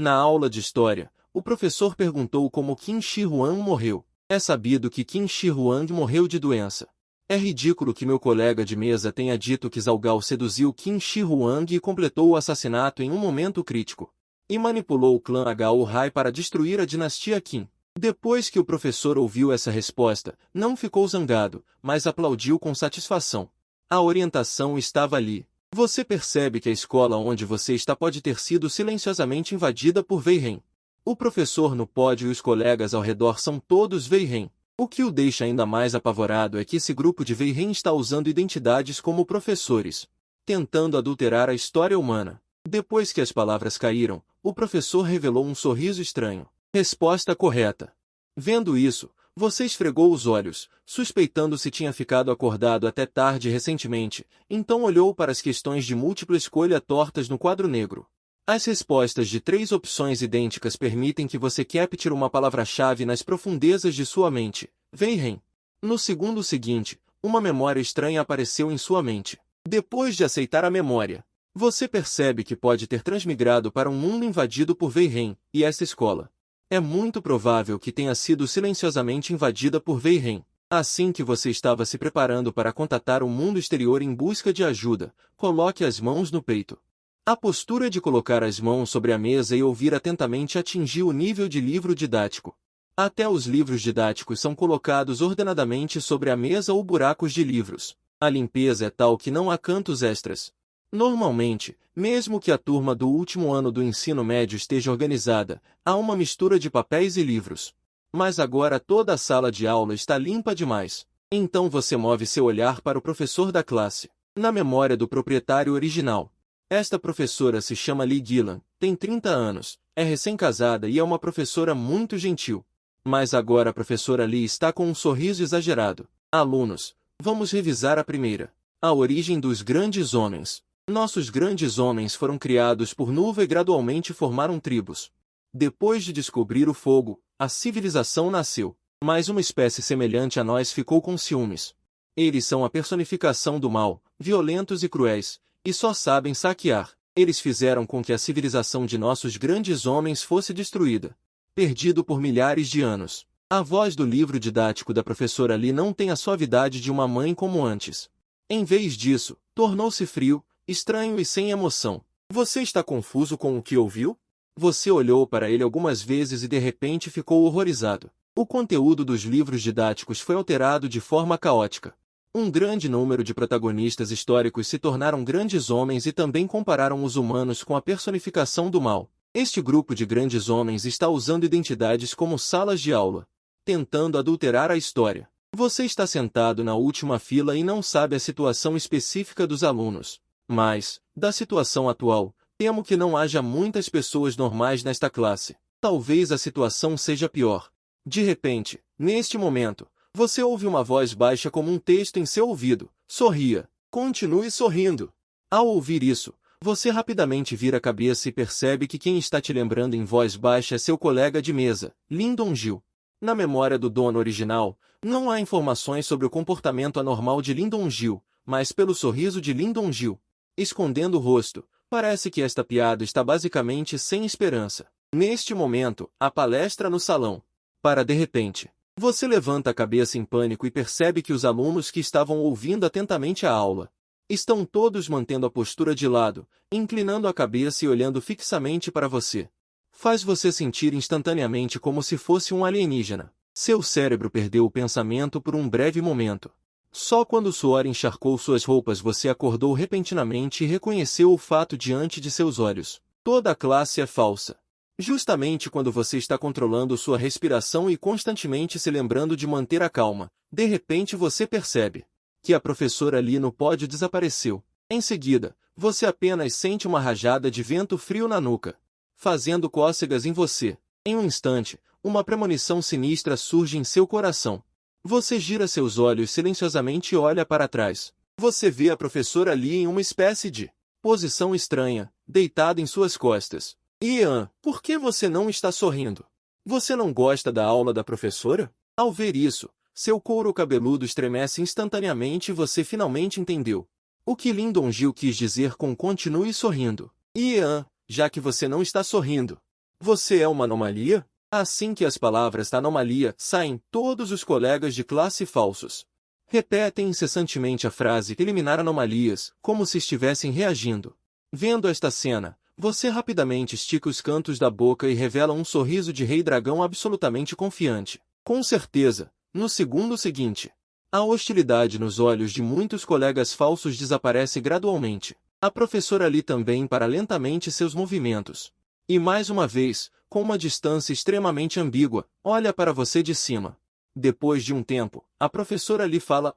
Na aula de história, o professor perguntou como Qin Shi Huang morreu. É sabido que Qin Shi Huang morreu de doença. É ridículo que meu colega de mesa tenha dito que Zhao Gao seduziu Qin Shi Huang e completou o assassinato em um momento crítico. E manipulou o clã Hou Hai para destruir a dinastia Qin. Depois que o professor ouviu essa resposta, não ficou zangado, mas aplaudiu com satisfação. A orientação estava ali. Você percebe que a escola onde você está pode ter sido silenciosamente invadida por Wei Ren. O professor no pódio e os colegas ao redor são todos Wei Ren. O que o deixa ainda mais apavorado é que esse grupo de Wei Ren está usando identidades como professores, tentando adulterar a história humana. Depois que as palavras caíram, o professor revelou um sorriso estranho. Resposta correta. Vendo isso, você esfregou os olhos, suspeitando se tinha ficado acordado até tarde recentemente, então olhou para as questões de múltipla escolha tortas no quadro negro. As respostas de 3 opções idênticas permitem que você capture uma palavra-chave nas profundezas de sua mente, Wei Ren. No segundo seguinte, uma memória estranha apareceu em sua mente. Depois de aceitar a memória, você percebe que pode ter transmigrado para um mundo invadido por Wei Ren, e essa escola é muito provável que tenha sido silenciosamente invadida por Wei Ren. Assim que você estava se preparando para contatar o mundo exterior em busca de ajuda, coloque as mãos no peito. A postura de colocar as mãos sobre a mesa e ouvir atentamente atingiu o nível de livro didático. Até os livros didáticos são colocados ordenadamente sobre a mesa ou buracos de livros. A limpeza é tal que não há cantos extras. Normalmente, mesmo que a turma do último ano do ensino médio esteja organizada, há uma mistura de papéis e livros. Mas agora toda a sala de aula está limpa demais. Então você move seu olhar para o professor da classe. Na memória do proprietário original. Esta professora se chama Li Guilan, tem 30 anos, é recém-casada e é uma professora muito gentil. Mas agora a professora Li está com um sorriso exagerado. Alunos, vamos revisar a primeira. A origem dos grandes homens. Nossos grandes homens foram criados por nuvem e gradualmente formaram tribos. Depois de descobrir o fogo, a civilização nasceu. Mas uma espécie semelhante a nós ficou com ciúmes. Eles são a personificação do mal, violentos e cruéis, e só sabem saquear. Eles fizeram com que a civilização de nossos grandes homens fosse destruída, perdido por milhares de anos. A voz do livro didático da professora Li não tem a suavidade de uma mãe como antes. Em vez disso, tornou-se frio, estranho e sem emoção. Você está confuso com o que ouviu? Você olhou para ele algumas vezes e de repente ficou horrorizado. O conteúdo dos livros didáticos foi alterado de forma caótica. Um grande número de protagonistas históricos se tornaram grandes homens e também compararam os humanos com a personificação do mal. Este grupo de grandes homens está usando identidades como salas de aula, tentando adulterar a história. Você está sentado na última fila e não sabe a situação específica dos alunos. Mas, da situação atual, temo que não haja muitas pessoas normais nesta classe. Talvez a situação seja pior. De repente, neste momento, você ouve uma voz baixa como um texto em seu ouvido. Sorria. Continue sorrindo. Ao ouvir isso, você rapidamente vira a cabeça e percebe que quem está te lembrando em voz baixa é seu colega de mesa, Lin Dongzhou. Na memória do dono original, não há informações sobre o comportamento anormal de Lin Dongzhou, mas pelo sorriso de Lin Dongzhou, escondendo o rosto, parece que esta piada está basicamente sem esperança. Neste momento, há palestra no salão. Para de repente, você levanta a cabeça em pânico e percebe que os alunos que estavam ouvindo atentamente a aula estão todos mantendo a postura de lado, inclinando a cabeça e olhando fixamente para você. Faz você sentir instantaneamente como se fosse um alienígena. Seu cérebro perdeu o pensamento por um breve momento. Só quando o suor encharcou suas roupas você acordou repentinamente e reconheceu o fato diante de seus olhos. Toda a classe é falsa. Justamente quando você está controlando sua respiração e constantemente se lembrando de manter a calma, de repente você percebe que a professora ali no pódio desapareceu. Em seguida, você apenas sente uma rajada de vento frio na nuca, fazendo cócegas em você. Em um instante, uma premonição sinistra surge em seu coração. Você gira seus olhos silenciosamente e olha para trás. Você vê a professora ali em uma espécie de posição estranha, deitada em suas costas. Ian, por que você não está sorrindo? Você não gosta da aula da professora? Ao ver isso, seu couro cabeludo estremece instantaneamente e você finalmente entendeu o que Lin Dongzhou quis dizer com continue sorrindo. Ian, já que você não está sorrindo, Você é uma anomalia? Assim que as palavras anomalia saem, todos os colegas de classe falsos repetem incessantemente a frase eliminar anomalias, como se estivessem reagindo. Vendo esta cena, você rapidamente estica os cantos da boca e revela um sorriso de rei dragão absolutamente confiante. Com certeza, no segundo seguinte, a hostilidade nos olhos de muitos colegas falsos desaparece gradualmente. A professora Lee também para lentamente seus movimentos. E mais uma vez, com uma distância extremamente ambígua, olha para você de cima. Depois de um tempo, a professora Lee fala,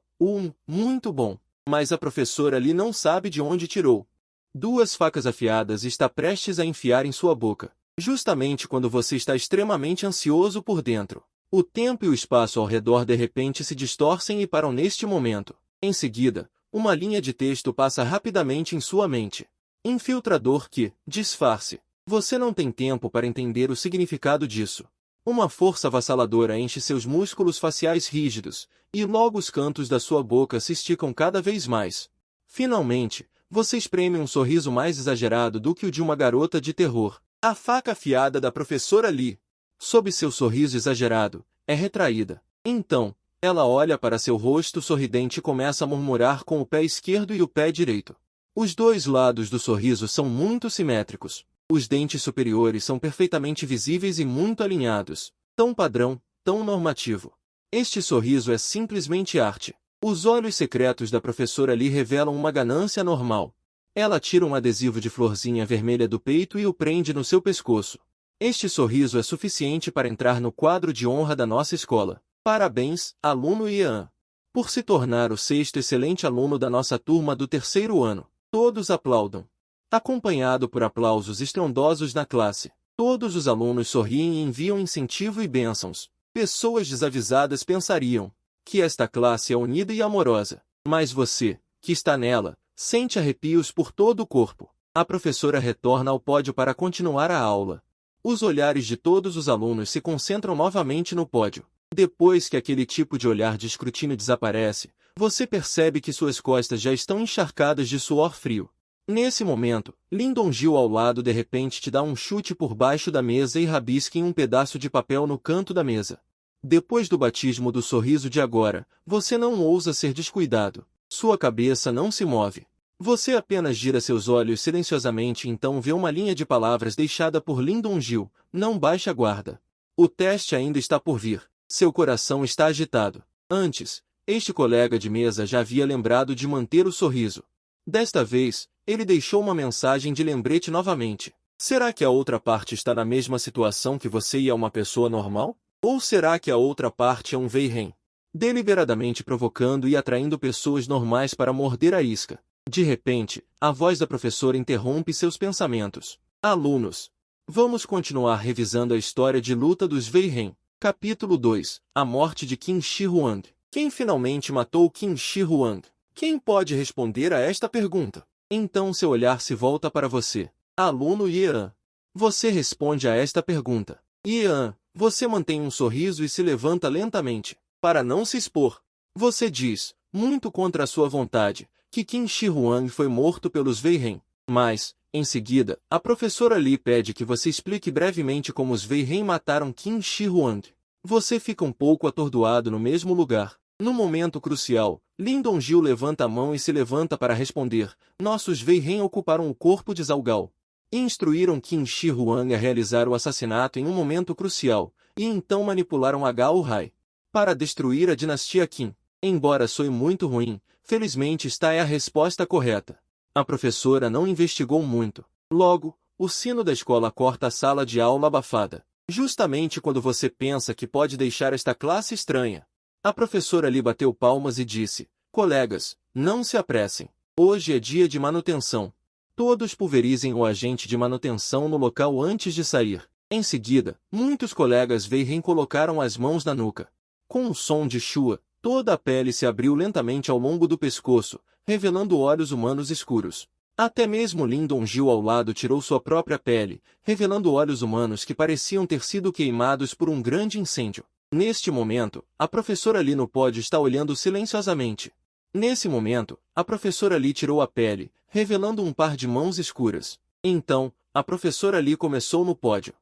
muito bom. Mas a professora Lee não sabe de onde tirou. Duas facas afiadas e está prestes a enfiar em sua boca. Justamente quando você está extremamente ansioso por dentro. O tempo e o espaço ao redor de repente se distorcem e param neste momento. Em seguida, uma linha de texto passa rapidamente em sua mente. Infiltrador que, disfarce. Você não tem tempo para entender o significado disso. Uma força avassaladora enche seus músculos faciais rígidos, e logo os cantos da sua boca se esticam cada vez mais. Finalmente, você espreme um sorriso mais exagerado do que o de uma garota de terror. A faca afiada da professora Lee, sob seu sorriso exagerado, é retraída. Então, ela olha para seu rosto sorridente e começa a murmurar com o pé esquerdo e o pé direito. Os dois lados do sorriso são muito simétricos. Os dentes superiores são perfeitamente visíveis e muito alinhados. Tão padrão, tão normativo. Este sorriso é simplesmente arte. Os olhos secretos da professora Lee revelam uma ganância normal. Ela tira um adesivo de florzinha vermelha do peito e o prende no seu pescoço. Este sorriso é suficiente para entrar no quadro de honra da nossa escola. Parabéns, aluno Ian, por se tornar o sexto excelente aluno da nossa turma do terceiro ano. Todos aplaudam. Acompanhado por aplausos estrondosos na classe. Todos os alunos sorriem e enviam incentivo e bênçãos. Pessoas desavisadas pensariam que esta classe é unida e amorosa. Mas você, que está nela, sente arrepios por todo o corpo. A professora retorna ao pódio para continuar a aula. Os olhares de todos os alunos se concentram novamente no pódio. Depois que aquele tipo de olhar de escrutínio desaparece, você percebe que suas costas já estão encharcadas de suor frio. Nesse momento, Lyndon Gil ao lado de repente te dá um chute por baixo da mesa e rabisca em um pedaço de papel no canto da mesa. Depois do batismo do sorriso de agora, você não ousa ser descuidado. Sua cabeça não se move. Você apenas gira seus olhos silenciosamente e então vê uma linha de palavras deixada por Lyndon Gil. Não baixe a guarda. O teste ainda está por vir. Seu coração está agitado. Antes, este colega de mesa já havia lembrado de manter o sorriso. Desta vez, ele deixou uma mensagem de lembrete novamente. Será que a outra parte está na mesma situação que você e é uma pessoa normal? Ou será que a outra parte é um Veihen? Deliberadamente provocando e atraindo pessoas normais para morder a isca. De repente, a voz da professora interrompe seus pensamentos. Alunos, vamos continuar revisando a história de luta dos Veihen. Capítulo 2. A morte de Qin Shi Huang. Quem finalmente matou Qin Shi Huang? Quem pode responder a esta pergunta? Então seu olhar se volta para você. Aluno Ian. Você responde a esta pergunta. Ian, você mantém um sorriso e se levanta lentamente, para não se expor. Você diz, muito contra a sua vontade, que Qin Shi Huang foi morto pelos Veihen. Mas, em seguida, a professora Lee pede que você explique brevemente como os Veihen mataram Qin Shi Huang. Você fica um pouco atordoado no mesmo lugar. No momento crucial, Lyndon Gil levanta a mão e se levanta para responder. Nossos Veihen ocuparam o corpo de Zhao Gao e instruíram Qin Shi Huang a realizar o assassinato em um momento crucial, e então manipularam a Gao Hai para destruir a dinastia Qin. Embora soe muito ruim, felizmente esta é a resposta correta. A professora não investigou muito. Logo, o sino da escola corta a sala de aula abafada. Justamente quando você pensa que pode deixar esta classe estranha. A professora lhe bateu palmas e disse, colegas, não se apressem. Hoje é dia de manutenção. Todos pulverizem o agente de manutenção no local antes de sair. Em seguida, muitos colegas Veihen colocaram as mãos na nuca. Com um som de chua, toda a pele se abriu lentamente ao longo do pescoço, revelando olhos humanos escuros. Até mesmo Lyndon Gil ao lado tirou sua própria pele, revelando olhos humanos que pareciam ter sido queimados por um grande incêndio. Neste momento, a professora Lee no pódio está olhando silenciosamente. Nesse momento, a professora Lee tirou a pele, revelando um par de mãos escuras. Então, a professora Lee começou no pódio.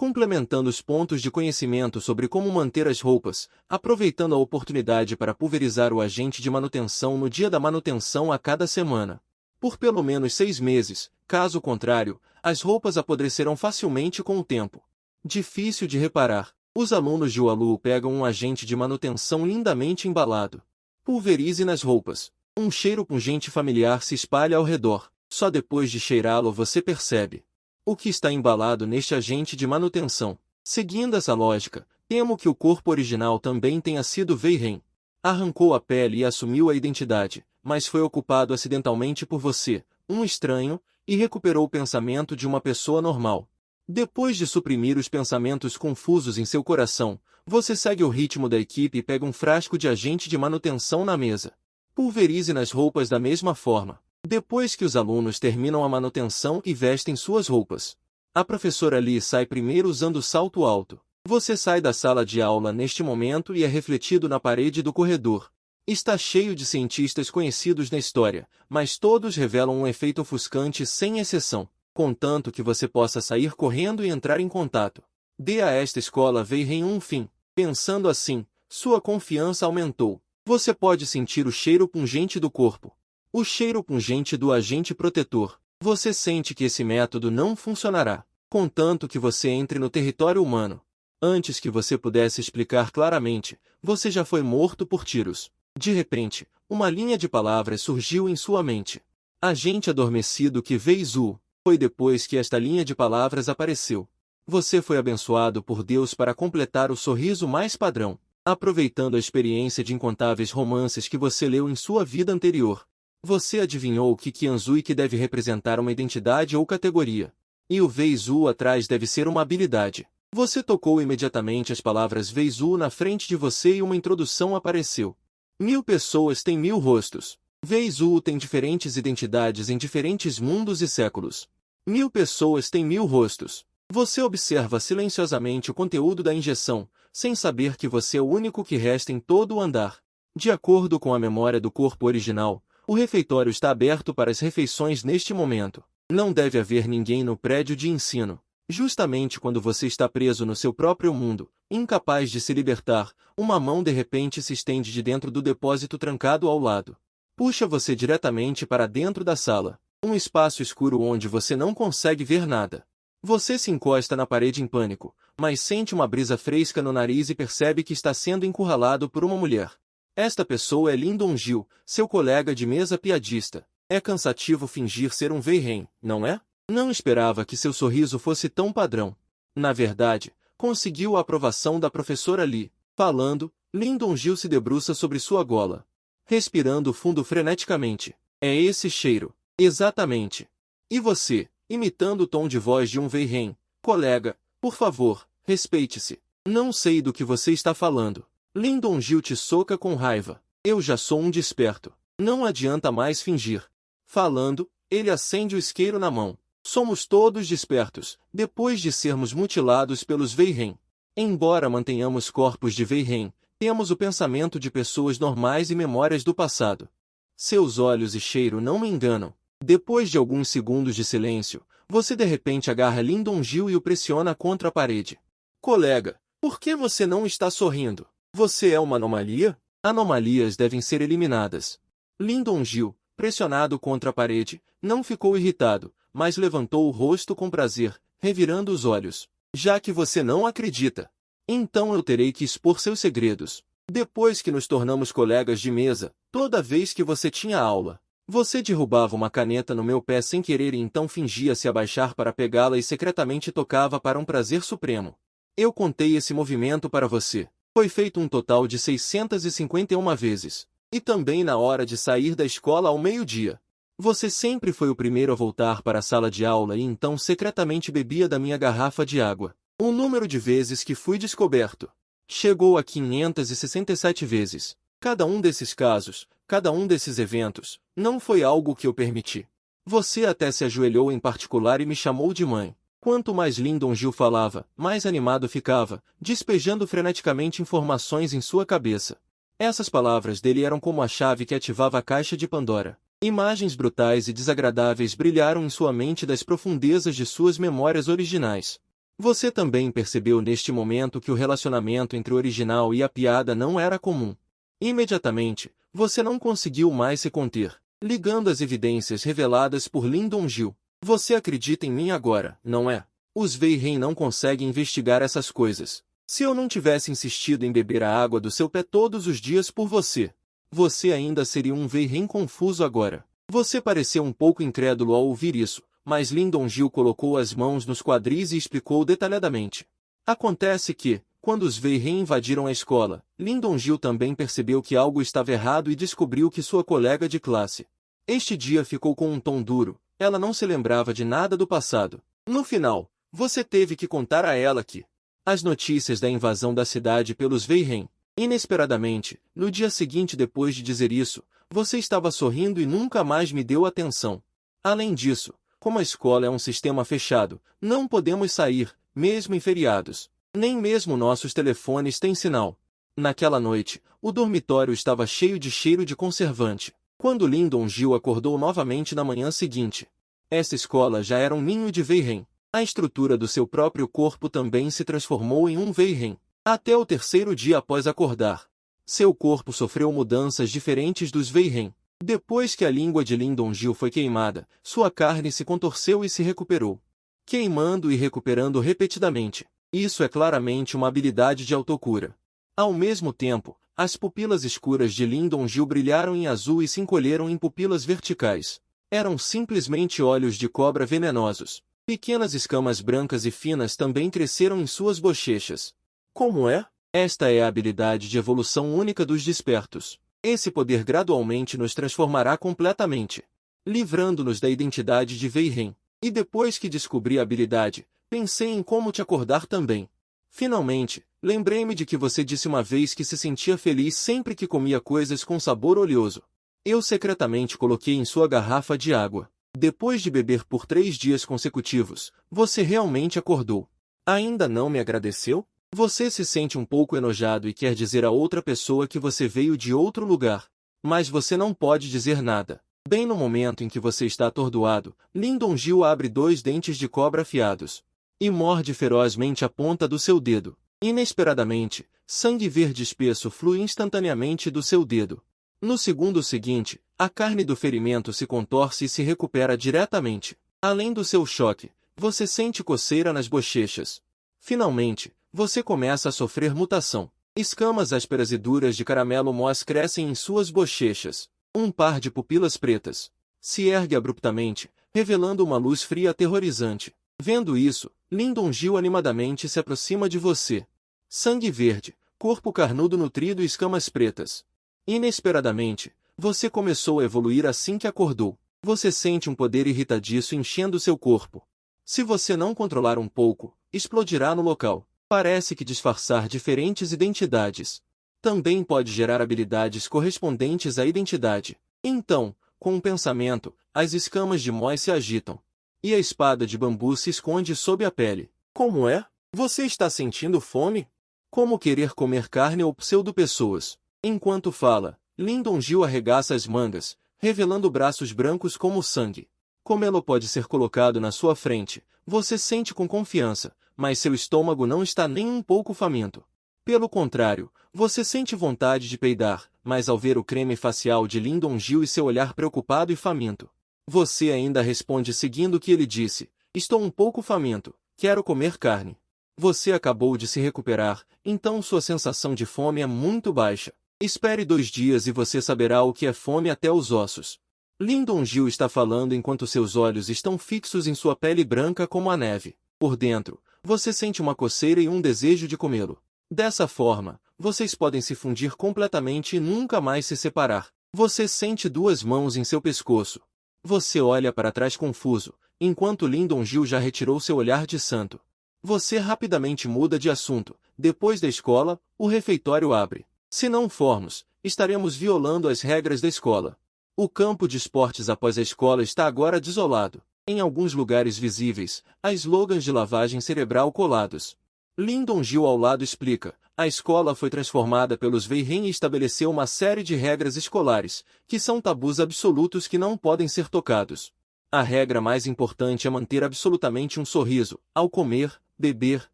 complementando os pontos de conhecimento sobre como manter as roupas, aproveitando a oportunidade para pulverizar o agente de manutenção no dia da manutenção a cada semana. Por pelo menos 6 meses, caso contrário, as roupas apodrecerão facilmente com o tempo. Difícil de reparar. Os alunos de UALU pegam um agente de manutenção lindamente embalado. Pulverize nas roupas. Um cheiro pungente familiar se espalha ao redor. Só depois de cheirá-lo você percebe o que está embalado neste agente de manutenção. Seguindo essa lógica, temo que o corpo original também tenha sido Veyhen. Arrancou a pele e assumiu a identidade, mas foi ocupado acidentalmente por você, um estranho, e recuperou o pensamento de uma pessoa normal. Depois de suprimir os pensamentos confusos em seu coração, você segue o ritmo da equipe e pega um frasco de agente de manutenção na mesa. Pulverize nas roupas da mesma forma. Depois que os alunos terminam a manutenção e vestem suas roupas, a professora Lee sai primeiro usando salto alto. Você sai da sala de aula neste momento e é refletido na parede do corredor. Está cheio de cientistas conhecidos na história, mas todos revelam um efeito ofuscante sem exceção. Contanto que você possa sair correndo e entrar em contato. Dê a esta escola Veyhen um fim. Pensando assim, sua confiança aumentou. Você pode sentir o cheiro pungente do corpo. O cheiro pungente do agente protetor. Você sente que esse método não funcionará, contanto que você entre no território humano. Antes que você pudesse explicar claramente, você já foi morto por tiros. De repente, uma linha de palavras surgiu em sua mente. Agente adormecido que Veizu. Foi depois que esta linha de palavras apareceu. Você foi abençoado por Deus para completar o sorriso mais padrão, aproveitando a experiência de incontáveis romances que você leu em sua vida anterior. Você adivinhou que Qianzui que deve representar uma identidade ou categoria. E o Veizu atrás deve ser uma habilidade. Você tocou imediatamente as palavras Veizu na frente de você e uma introdução apareceu. 1000 pessoas têm 1000 rostos. Veizu tem diferentes identidades em diferentes mundos e séculos. 1000 pessoas têm 1000 rostos. Você observa silenciosamente o conteúdo da injeção, sem saber que você é o único que resta em todo o andar. De acordo com a memória do corpo original, o refeitório está aberto para as refeições neste momento. Não deve haver ninguém no prédio de ensino. Justamente quando você está preso no seu próprio mundo, incapaz de se libertar, uma mão de repente se estende de dentro do depósito trancado ao lado. Puxa você diretamente para dentro da sala. Um espaço escuro onde você não consegue ver nada. Você se encosta na parede em pânico, mas sente uma brisa fresca no nariz e percebe que está sendo encurralado por uma mulher. Esta pessoa é Lin Dongjil, seu colega de mesa piadista. É cansativo fingir ser um Veyhen, não é? Não esperava que seu sorriso fosse tão padrão. Na verdade, conseguiu a aprovação da professora Lee. Falando, Lin Dongjil se debruça sobre sua gola, respirando fundo freneticamente. É esse cheiro. Exatamente. E você, imitando o tom de voz de um Veyhen, colega, por favor, respeite-se. Não sei do que você está falando. Lin Dongjil te soca com raiva. Eu já sou um desperto. Não adianta mais fingir. Falando, ele acende o isqueiro na mão. Somos todos despertos, depois de sermos mutilados pelos Veyhen. Embora mantenhamos corpos de Veyhen, temos o pensamento de pessoas normais e memórias do passado. Seus olhos e cheiro não me enganam. Depois de alguns segundos de silêncio, você de repente agarra Lin Dongjil e o pressiona contra a parede. Colega, por que você não está sorrindo? Você é uma anomalia? Anomalias devem ser eliminadas. Lin Dongjil, pressionado contra a parede, não ficou irritado, mas levantou o rosto com prazer, revirando os olhos. Já que você não acredita, então eu terei que expor seus segredos. Depois que nos tornamos colegas de mesa, toda vez que você tinha aula, você derrubava uma caneta no meu pé sem querer e então fingia se abaixar para pegá-la e secretamente tocava para um prazer supremo. Eu contei esse movimento para você. Foi feito um total de 651 vezes. E também na hora de sair da escola ao meio-dia. Você sempre foi o primeiro a voltar para a sala de aula e então secretamente bebia da minha garrafa de água. O número de vezes que fui descoberto chegou a 567 vezes. Cada um desses casos, cada um desses eventos, não foi algo que eu permiti. Você até se ajoelhou em particular e me chamou de mãe. Quanto mais Lin Dongjil falava, mais animado ficava, despejando freneticamente informações em sua cabeça. Essas palavras dele eram como a chave que ativava a caixa de Pandora. Imagens brutais e desagradáveis brilharam em sua mente das profundezas de suas memórias originais. Você também percebeu neste momento que o relacionamento entre o original e a piada não era comum. Imediatamente, você não conseguiu mais se conter, ligando as evidências reveladas por Lyndon Gil. Você acredita em mim agora, não é? Os Veyhen não conseguem investigar essas coisas. Se eu não tivesse insistido em beber a água do seu pé todos os dias por você, você ainda seria um Veyhen confuso agora. Você pareceu um pouco incrédulo ao ouvir isso, mas Lyndon Gil colocou as mãos nos quadris e explicou detalhadamente. Acontece que, quando os Veyhen invadiram a escola, Lyndon Gil também percebeu que algo estava errado e descobriu que sua colega de classe. Este dia ficou com um tom duro, ela não se lembrava de nada do passado. No final, você teve que contar a ela que as notícias da invasão da cidade pelos Veyhen. Inesperadamente, no dia seguinte depois de dizer isso, você estava sorrindo e nunca mais me deu atenção. Além disso, como a escola é um sistema fechado, não podemos sair, mesmo em feriados. Nem mesmo nossos telefones têm sinal. Naquela noite, o dormitório estava cheio de cheiro de conservante. Quando Lyndon Gil acordou novamente na manhã seguinte, essa escola já era um ninho de Veyhen. A estrutura do seu próprio corpo também se transformou em um Veyhen. Até o terceiro dia após acordar, seu corpo sofreu mudanças diferentes dos Veyhen. Depois que a língua de Lyndon Gil foi queimada, sua carne se contorceu e se recuperou. Queimando e recuperando repetidamente. Isso é claramente uma habilidade de autocura. Ao mesmo tempo, as pupilas escuras de Lyndon Gil brilharam em azul e se encolheram em pupilas verticais. Eram simplesmente olhos de cobra venenosos. Pequenas escamas brancas e finas também cresceram em suas bochechas. Como é? Esta é a habilidade de evolução única dos despertos. Esse poder gradualmente nos transformará completamente, livrando-nos da identidade de Veyhen. E depois que descobri a habilidade, pensei em como te acordar também. Finalmente, lembrei-me de que você disse uma vez que se sentia feliz sempre que comia coisas com sabor oleoso. Eu secretamente coloquei em sua garrafa de água. Depois de beber por 3 dias consecutivos, você realmente acordou. Ainda não me agradeceu? Você se sente um pouco enojado e quer dizer a outra pessoa que você veio de outro lugar. Mas você não pode dizer nada. Bem no momento em que você está atordoado, Lyndon Gil abre 2 dentes de cobra afiados e morde ferozmente a ponta do seu dedo. Inesperadamente, sangue verde espesso flui instantaneamente do seu dedo. No segundo seguinte, a carne do ferimento se contorce e se recupera diretamente. Além do seu choque, você sente coceira nas bochechas. Finalmente, você começa a sofrer mutação. Escamas ásperas e duras de caramelo moss crescem em suas bochechas. Um par de pupilas pretas se ergue abruptamente, revelando uma luz fria aterrorizante. Vendo isso, Lyndon Gil animadamente se aproxima de você. Sangue verde, corpo carnudo nutrido e escamas pretas. Inesperadamente, você começou a evoluir assim que acordou. Você sente um poder irritadiço enchendo seu corpo. Se você não controlar um pouco, explodirá no local. Parece que disfarçar diferentes identidades também pode gerar habilidades correspondentes à identidade. Então, com um pensamento, as escamas de moss se agitam. E a espada de bambu se esconde sob a pele. Como é? Você está sentindo fome? Como querer comer carne ou pseudo-pessoas? Enquanto fala, Lyndon Gil arregaça as mangas, revelando braços brancos como sangue. Comê-lo pode ser colocado na sua frente. Você sente com confiança, mas seu estômago não está nem um pouco faminto. Pelo contrário, você sente vontade de peidar, mas ao ver o creme facial de Lyndon Gil e seu olhar preocupado e faminto, você ainda responde seguindo o que ele disse: estou um pouco faminto, quero comer carne. Você acabou de se recuperar, então sua sensação de fome é muito baixa. Espere 2 dias e você saberá o que é fome até os ossos. Lyndon Gil está falando enquanto seus olhos estão fixos em sua pele branca como a neve. Por dentro, você sente uma coceira e um desejo de comê-lo. Dessa forma, vocês podem se fundir completamente e nunca mais se separar. Você sente 2 mãos em seu pescoço. Você olha para trás confuso, enquanto Lyndon Gil já retirou seu olhar de santo. Você rapidamente muda de assunto. Depois da escola, o refeitório abre. Se não formos, estaremos violando as regras da escola. O campo de esportes após a escola está agora desolado. Em alguns lugares visíveis, há slogans de lavagem cerebral colados. Lyndon Gil ao lado explica: a escola foi transformada pelos Veyhen e estabeleceu uma série de regras escolares, que são tabus absolutos que não podem ser tocados. A regra mais importante é manter absolutamente um sorriso, ao comer, beber,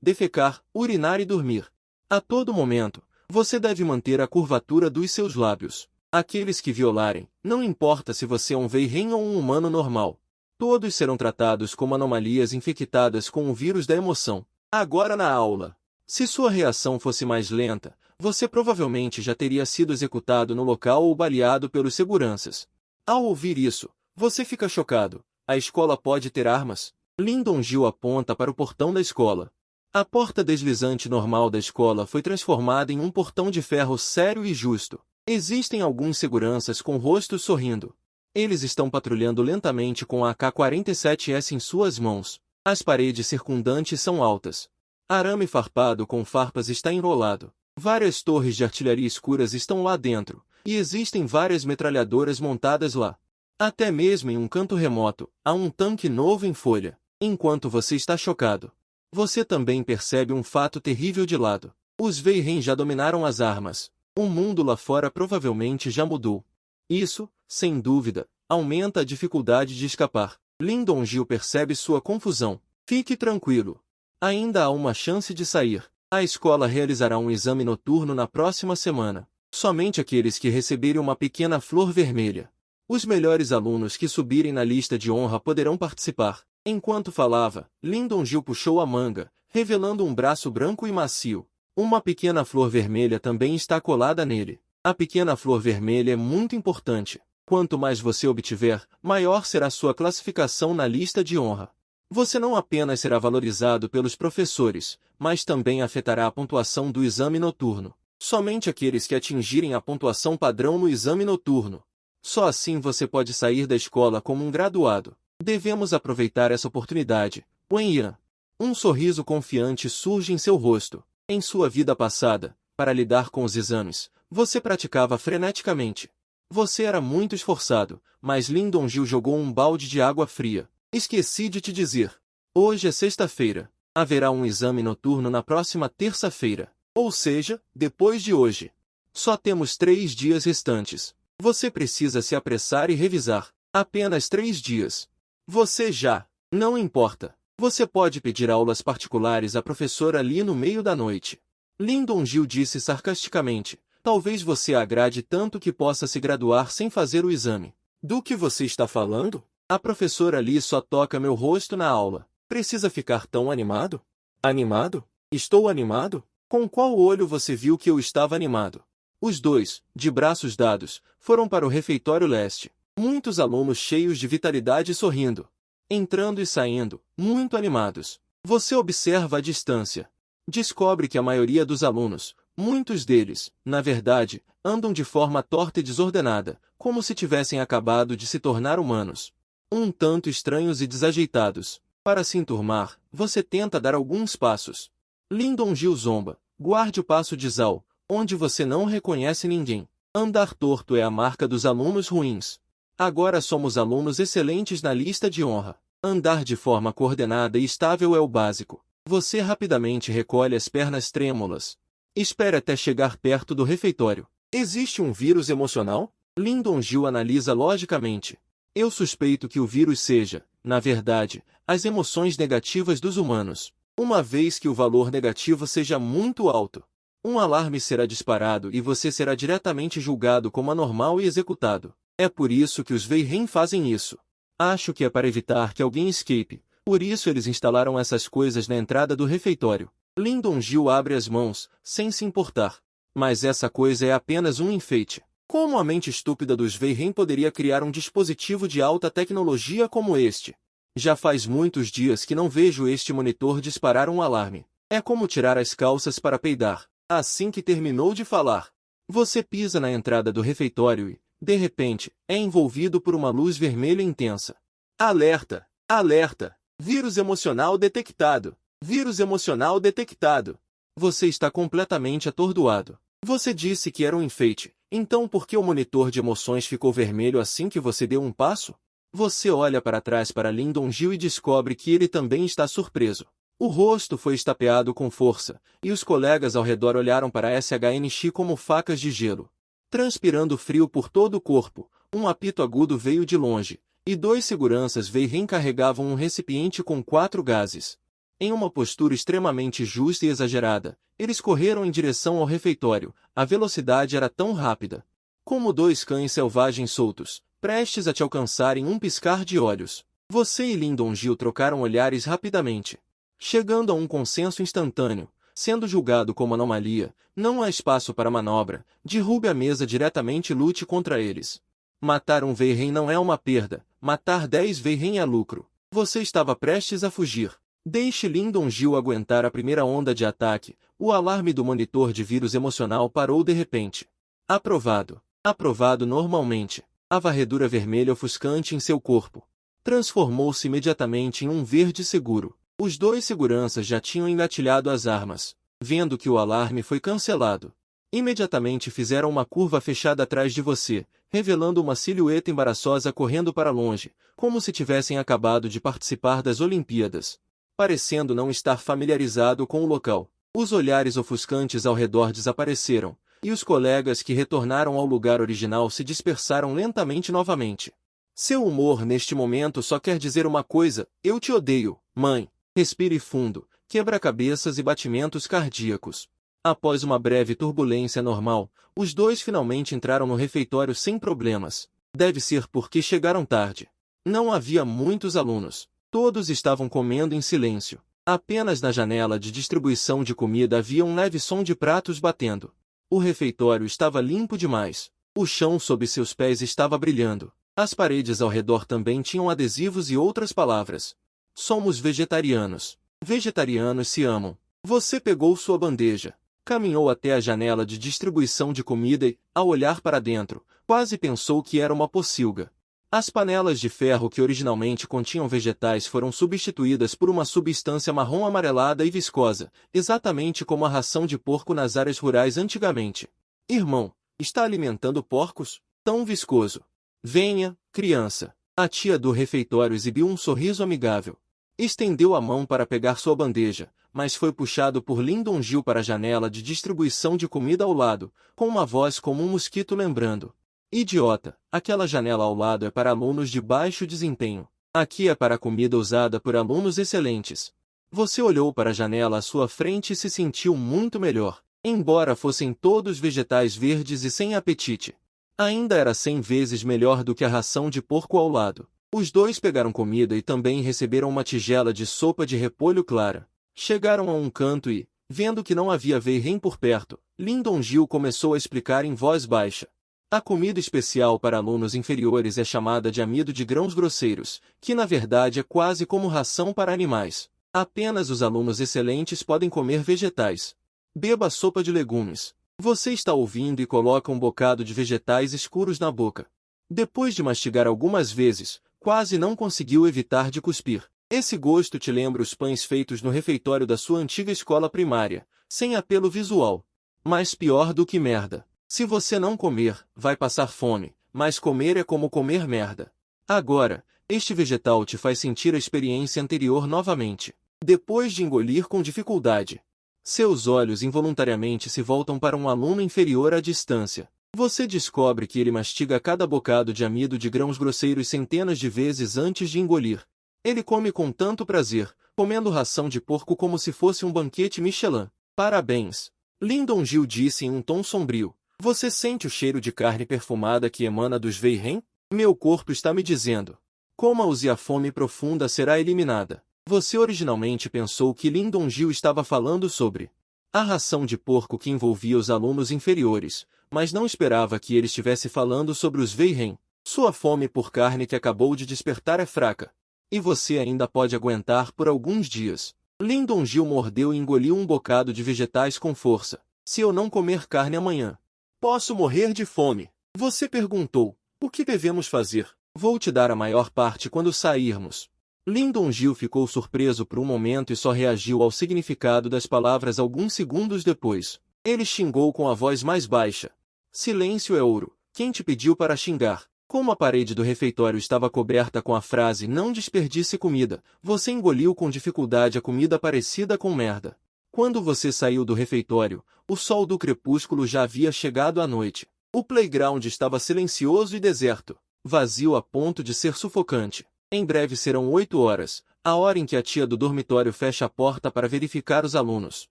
defecar, urinar e dormir. A todo momento, você deve manter a curvatura dos seus lábios. Aqueles que violarem, não importa se você é um Veihen ou um humano normal. Todos serão tratados como anomalias infectadas com o vírus da emoção. Agora na aula. Se sua reação fosse mais lenta, você provavelmente já teria sido executado no local ou baleado pelos seguranças. Ao ouvir isso, você fica chocado. A escola pode ter armas? Lyndon Gil aponta para o portão da escola. A porta deslizante normal da escola foi transformada em um portão de ferro sério e justo. Existem alguns seguranças com rostos sorrindo. Eles estão patrulhando lentamente com a AK-47S em suas mãos. As paredes circundantes são altas. Arame farpado com farpas está enrolado. Várias torres de artilharia escuras estão lá dentro, e existem várias metralhadoras montadas lá. Até mesmo em um canto remoto, há um tanque novo em folha. Enquanto você está chocado, você também percebe um fato terrível de lado. Os Veihen já dominaram as armas. O mundo lá fora provavelmente já mudou. Isso, sem dúvida, aumenta a dificuldade de escapar. Lyndon Gil percebe sua confusão. Fique tranquilo. Ainda há uma chance de sair. A escola realizará um exame noturno na próxima semana. Somente aqueles que receberem uma pequena flor vermelha. Os melhores alunos que subirem na lista de honra poderão participar. Enquanto falava, Lyndon Gil puxou a manga, revelando um braço branco e macio. Uma pequena flor vermelha também está colada nele. A pequena flor vermelha é muito importante. Quanto mais você obtiver, maior será sua classificação na lista de honra. Você não apenas será valorizado pelos professores, mas também afetará a pontuação do exame noturno. Somente aqueles que atingirem a pontuação padrão no exame noturno. Só assim você pode sair da escola como um graduado. Devemos aproveitar essa oportunidade. Wen-Yan. Um sorriso confiante surge em seu rosto. Em sua vida passada, para lidar com os exames, você praticava freneticamente. Você era muito esforçado, mas Lyndon Gil jogou um balde de água fria. Esqueci de te dizer. Hoje é sexta-feira. Haverá um exame noturno na próxima terça-feira. Ou seja, depois de hoje. Só temos 3 dias restantes. Você precisa se apressar e revisar. Apenas 3 dias. Você já. Não importa. Você pode pedir aulas particulares à professora ali no meio da noite. Lyndon Gil disse sarcasticamente. Talvez você agrade tanto que possa se graduar sem fazer o exame. Do que você está falando? A professora Lee só toca meu rosto na aula. Precisa ficar tão animado? Animado? Estou animado? Com qual olho você viu que eu estava animado? Os dois, de braços dados, foram para o refeitório leste. Muitos alunos cheios de vitalidade sorrindo. Entrando e saindo, muito animados. Você observa à distância. Descobre que a maioria dos alunos, muitos deles, na verdade, andam de forma torta e desordenada, como se tivessem acabado de se tornar humanos. Um tanto estranhos e desajeitados. Para se enturmar, você tenta dar alguns passos. Lyndon Gil zomba. Guarde o passo de Zhao, onde você não reconhece ninguém. Andar torto é a marca dos alunos ruins. Agora somos alunos excelentes na lista de honra. Andar de forma coordenada e estável é o básico. Você rapidamente recolhe as pernas trêmulas. Espere até chegar perto do refeitório. Existe um vírus emocional? Lyndon Gil analisa logicamente. Eu suspeito que o vírus seja, na verdade, as emoções negativas dos humanos. Uma vez que o valor negativo seja muito alto, um alarme será disparado e você será diretamente julgado como anormal e executado. É por isso que os Veihen fazem isso. Acho que é para evitar que alguém escape. Por isso eles instalaram essas coisas na entrada do refeitório. Lyndon Gil abre as mãos, sem se importar. Mas essa coisa é apenas um enfeite. Como a mente estúpida dos Veihen poderia criar um dispositivo de alta tecnologia como este? Já faz muitos dias que não vejo este monitor disparar um alarme. É como tirar as calças para peidar. Assim que terminou de falar, você pisa na entrada do refeitório e, de repente, é envolvido por uma luz vermelha intensa. Alerta! Alerta! Vírus emocional detectado! Vírus emocional detectado! Você está completamente atordoado. Você disse que era um enfeite, então por que o monitor de emoções ficou vermelho assim que você deu um passo? Você olha para trás para Lyndon Gil e descobre que ele também está surpreso. O rosto foi estapeado com força, e os colegas ao redor olharam para SHNX como facas de gelo. Transpirando frio por todo o corpo, um apito agudo veio de longe, e 2 seguranças Veihen carregavam um recipiente com 4 gases. Em uma postura extremamente justa e exagerada, eles correram em direção ao refeitório. A velocidade era tão rápida como dois cães selvagens soltos, prestes a te alcançar em um piscar de olhos. Você e Lyndon Gil trocaram olhares rapidamente, chegando a um consenso instantâneo. Sendo julgado como anomalia, não há espaço para manobra. Derrube a mesa diretamente e lute contra eles. Matar um Veyhen não é uma perda, matar 10 Veyhen é lucro. Você estava prestes a fugir. Deixe Lyndon Gil aguentar a primeira onda de ataque. O alarme do monitor de vírus emocional parou de repente. Aprovado. Aprovado normalmente. A varredura vermelha ofuscante em seu corpo transformou-se imediatamente em um verde seguro. Os dois seguranças já tinham engatilhado as armas. Vendo que o alarme foi cancelado, imediatamente fizeram uma curva fechada atrás de você, revelando uma silhueta embaraçosa correndo para longe, como se tivessem acabado de participar das Olimpíadas, parecendo não estar familiarizado com o local. Os olhares ofuscantes ao redor desapareceram, e os colegas que retornaram ao lugar original se dispersaram lentamente novamente. Seu humor neste momento só quer dizer uma coisa: eu te odeio, mãe. Respire fundo, quebra-cabeças e batimentos cardíacos. Após uma breve turbulência normal, os dois finalmente entraram no refeitório sem problemas. Deve ser porque chegaram tarde. Não havia muitos alunos. Todos estavam comendo em silêncio. Apenas na janela de distribuição de comida havia um leve som de pratos batendo. O refeitório estava limpo demais. O chão sob seus pés estava brilhando. As paredes ao redor também tinham adesivos e outras palavras. Somos vegetarianos. Vegetarianos se amam. Você pegou sua bandeja, caminhou até a janela de distribuição de comida e, ao olhar para dentro, quase pensou que era uma pocilga. As panelas de ferro que originalmente continham vegetais foram substituídas por uma substância marrom amarelada e viscosa, exatamente como a ração de porco nas áreas rurais antigamente. Irmão, está alimentando porcos? Tão viscoso. Venha, criança. A tia do refeitório exibiu um sorriso amigável. Estendeu a mão para pegar sua bandeja, mas foi puxado por Lyndon Gil para a janela de distribuição de comida ao lado, com uma voz como um mosquito lembrando. Idiota, aquela janela ao lado é para alunos de baixo desempenho. Aqui é para a comida usada por alunos excelentes. Você olhou para a janela à sua frente e se sentiu muito melhor, embora fossem todos vegetais verdes e sem apetite. Ainda era 100 vezes melhor do que a ração de porco ao lado. Os dois pegaram comida e também receberam uma tigela de sopa de repolho clara. Chegaram a um canto e, vendo que não havia Veyhen por perto, Lyndon Gil começou a explicar em voz baixa. A comida especial para alunos inferiores é chamada de amido de grãos grosseiros, que na verdade é quase como ração para animais. Apenas os alunos excelentes podem comer vegetais. Beba sopa de legumes. Você está ouvindo e coloca um bocado de vegetais escuros na boca. Depois de mastigar algumas vezes, quase não conseguiu evitar de cuspir. Esse gosto te lembra os pães feitos no refeitório da sua antiga escola primária, sem apelo visual. Mas pior do que merda. Se você não comer, vai passar fome, mas comer é como comer merda. Agora, este vegetal te faz sentir a experiência anterior novamente. Depois de engolir com dificuldade, seus olhos involuntariamente se voltam para um aluno inferior à distância. Você descobre que ele mastiga cada bocado de amido de grãos grosseiros centenas de vezes antes de engolir. Ele come com tanto prazer, comendo ração de porco como se fosse um banquete Michelin. Parabéns! Lyndon Gil disse em um tom sombrio. Você sente o cheiro de carne perfumada que emana dos Veyhen? Meu corpo está me dizendo. Coma-os e a fome profunda será eliminada. Você originalmente pensou que Lyndon Gil estava falando sobre a ração de porco que envolvia os alunos inferiores, mas não esperava que ele estivesse falando sobre os Veyhen. Sua fome por carne que acabou de despertar é fraca. E você ainda pode aguentar por alguns dias. Lyndon Gil mordeu e engoliu um bocado de vegetais com força. Se eu não comer carne amanhã, posso morrer de fome. Você perguntou, o que devemos fazer? Vou te dar a maior parte quando sairmos. Lyndon Gil ficou surpreso por um momento e só reagiu ao significado das palavras alguns segundos depois. Ele xingou com a voz mais baixa. Silêncio é ouro. Quem te pediu para xingar? Como a parede do refeitório estava coberta com a frase "não desperdice comida", você engoliu com dificuldade a comida parecida com merda. Quando você saiu do refeitório, o sol do crepúsculo já havia chegado à noite. O playground estava silencioso e deserto, vazio a ponto de ser sufocante. Em breve serão 8 horas, a hora em que a tia do dormitório fecha a porta para verificar os alunos.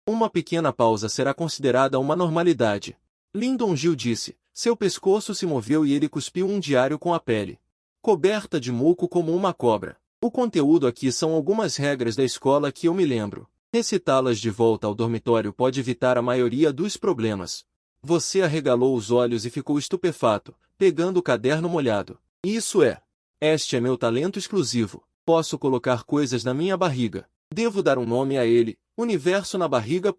Uma pequena pausa será considerada uma normalidade. Lyndon Gil disse. Seu pescoço se moveu e ele cuspiu um diário com a pele coberta de muco como uma cobra. O conteúdo aqui são algumas regras da escola que eu me lembro. Recitá-las de volta ao dormitório pode evitar a maioria dos problemas. Você arregalou os olhos e ficou estupefato, pegando o caderno molhado. Isso é. Este é meu talento exclusivo. Posso colocar coisas na minha barriga. Devo dar um nome a ele. Universo na barriga.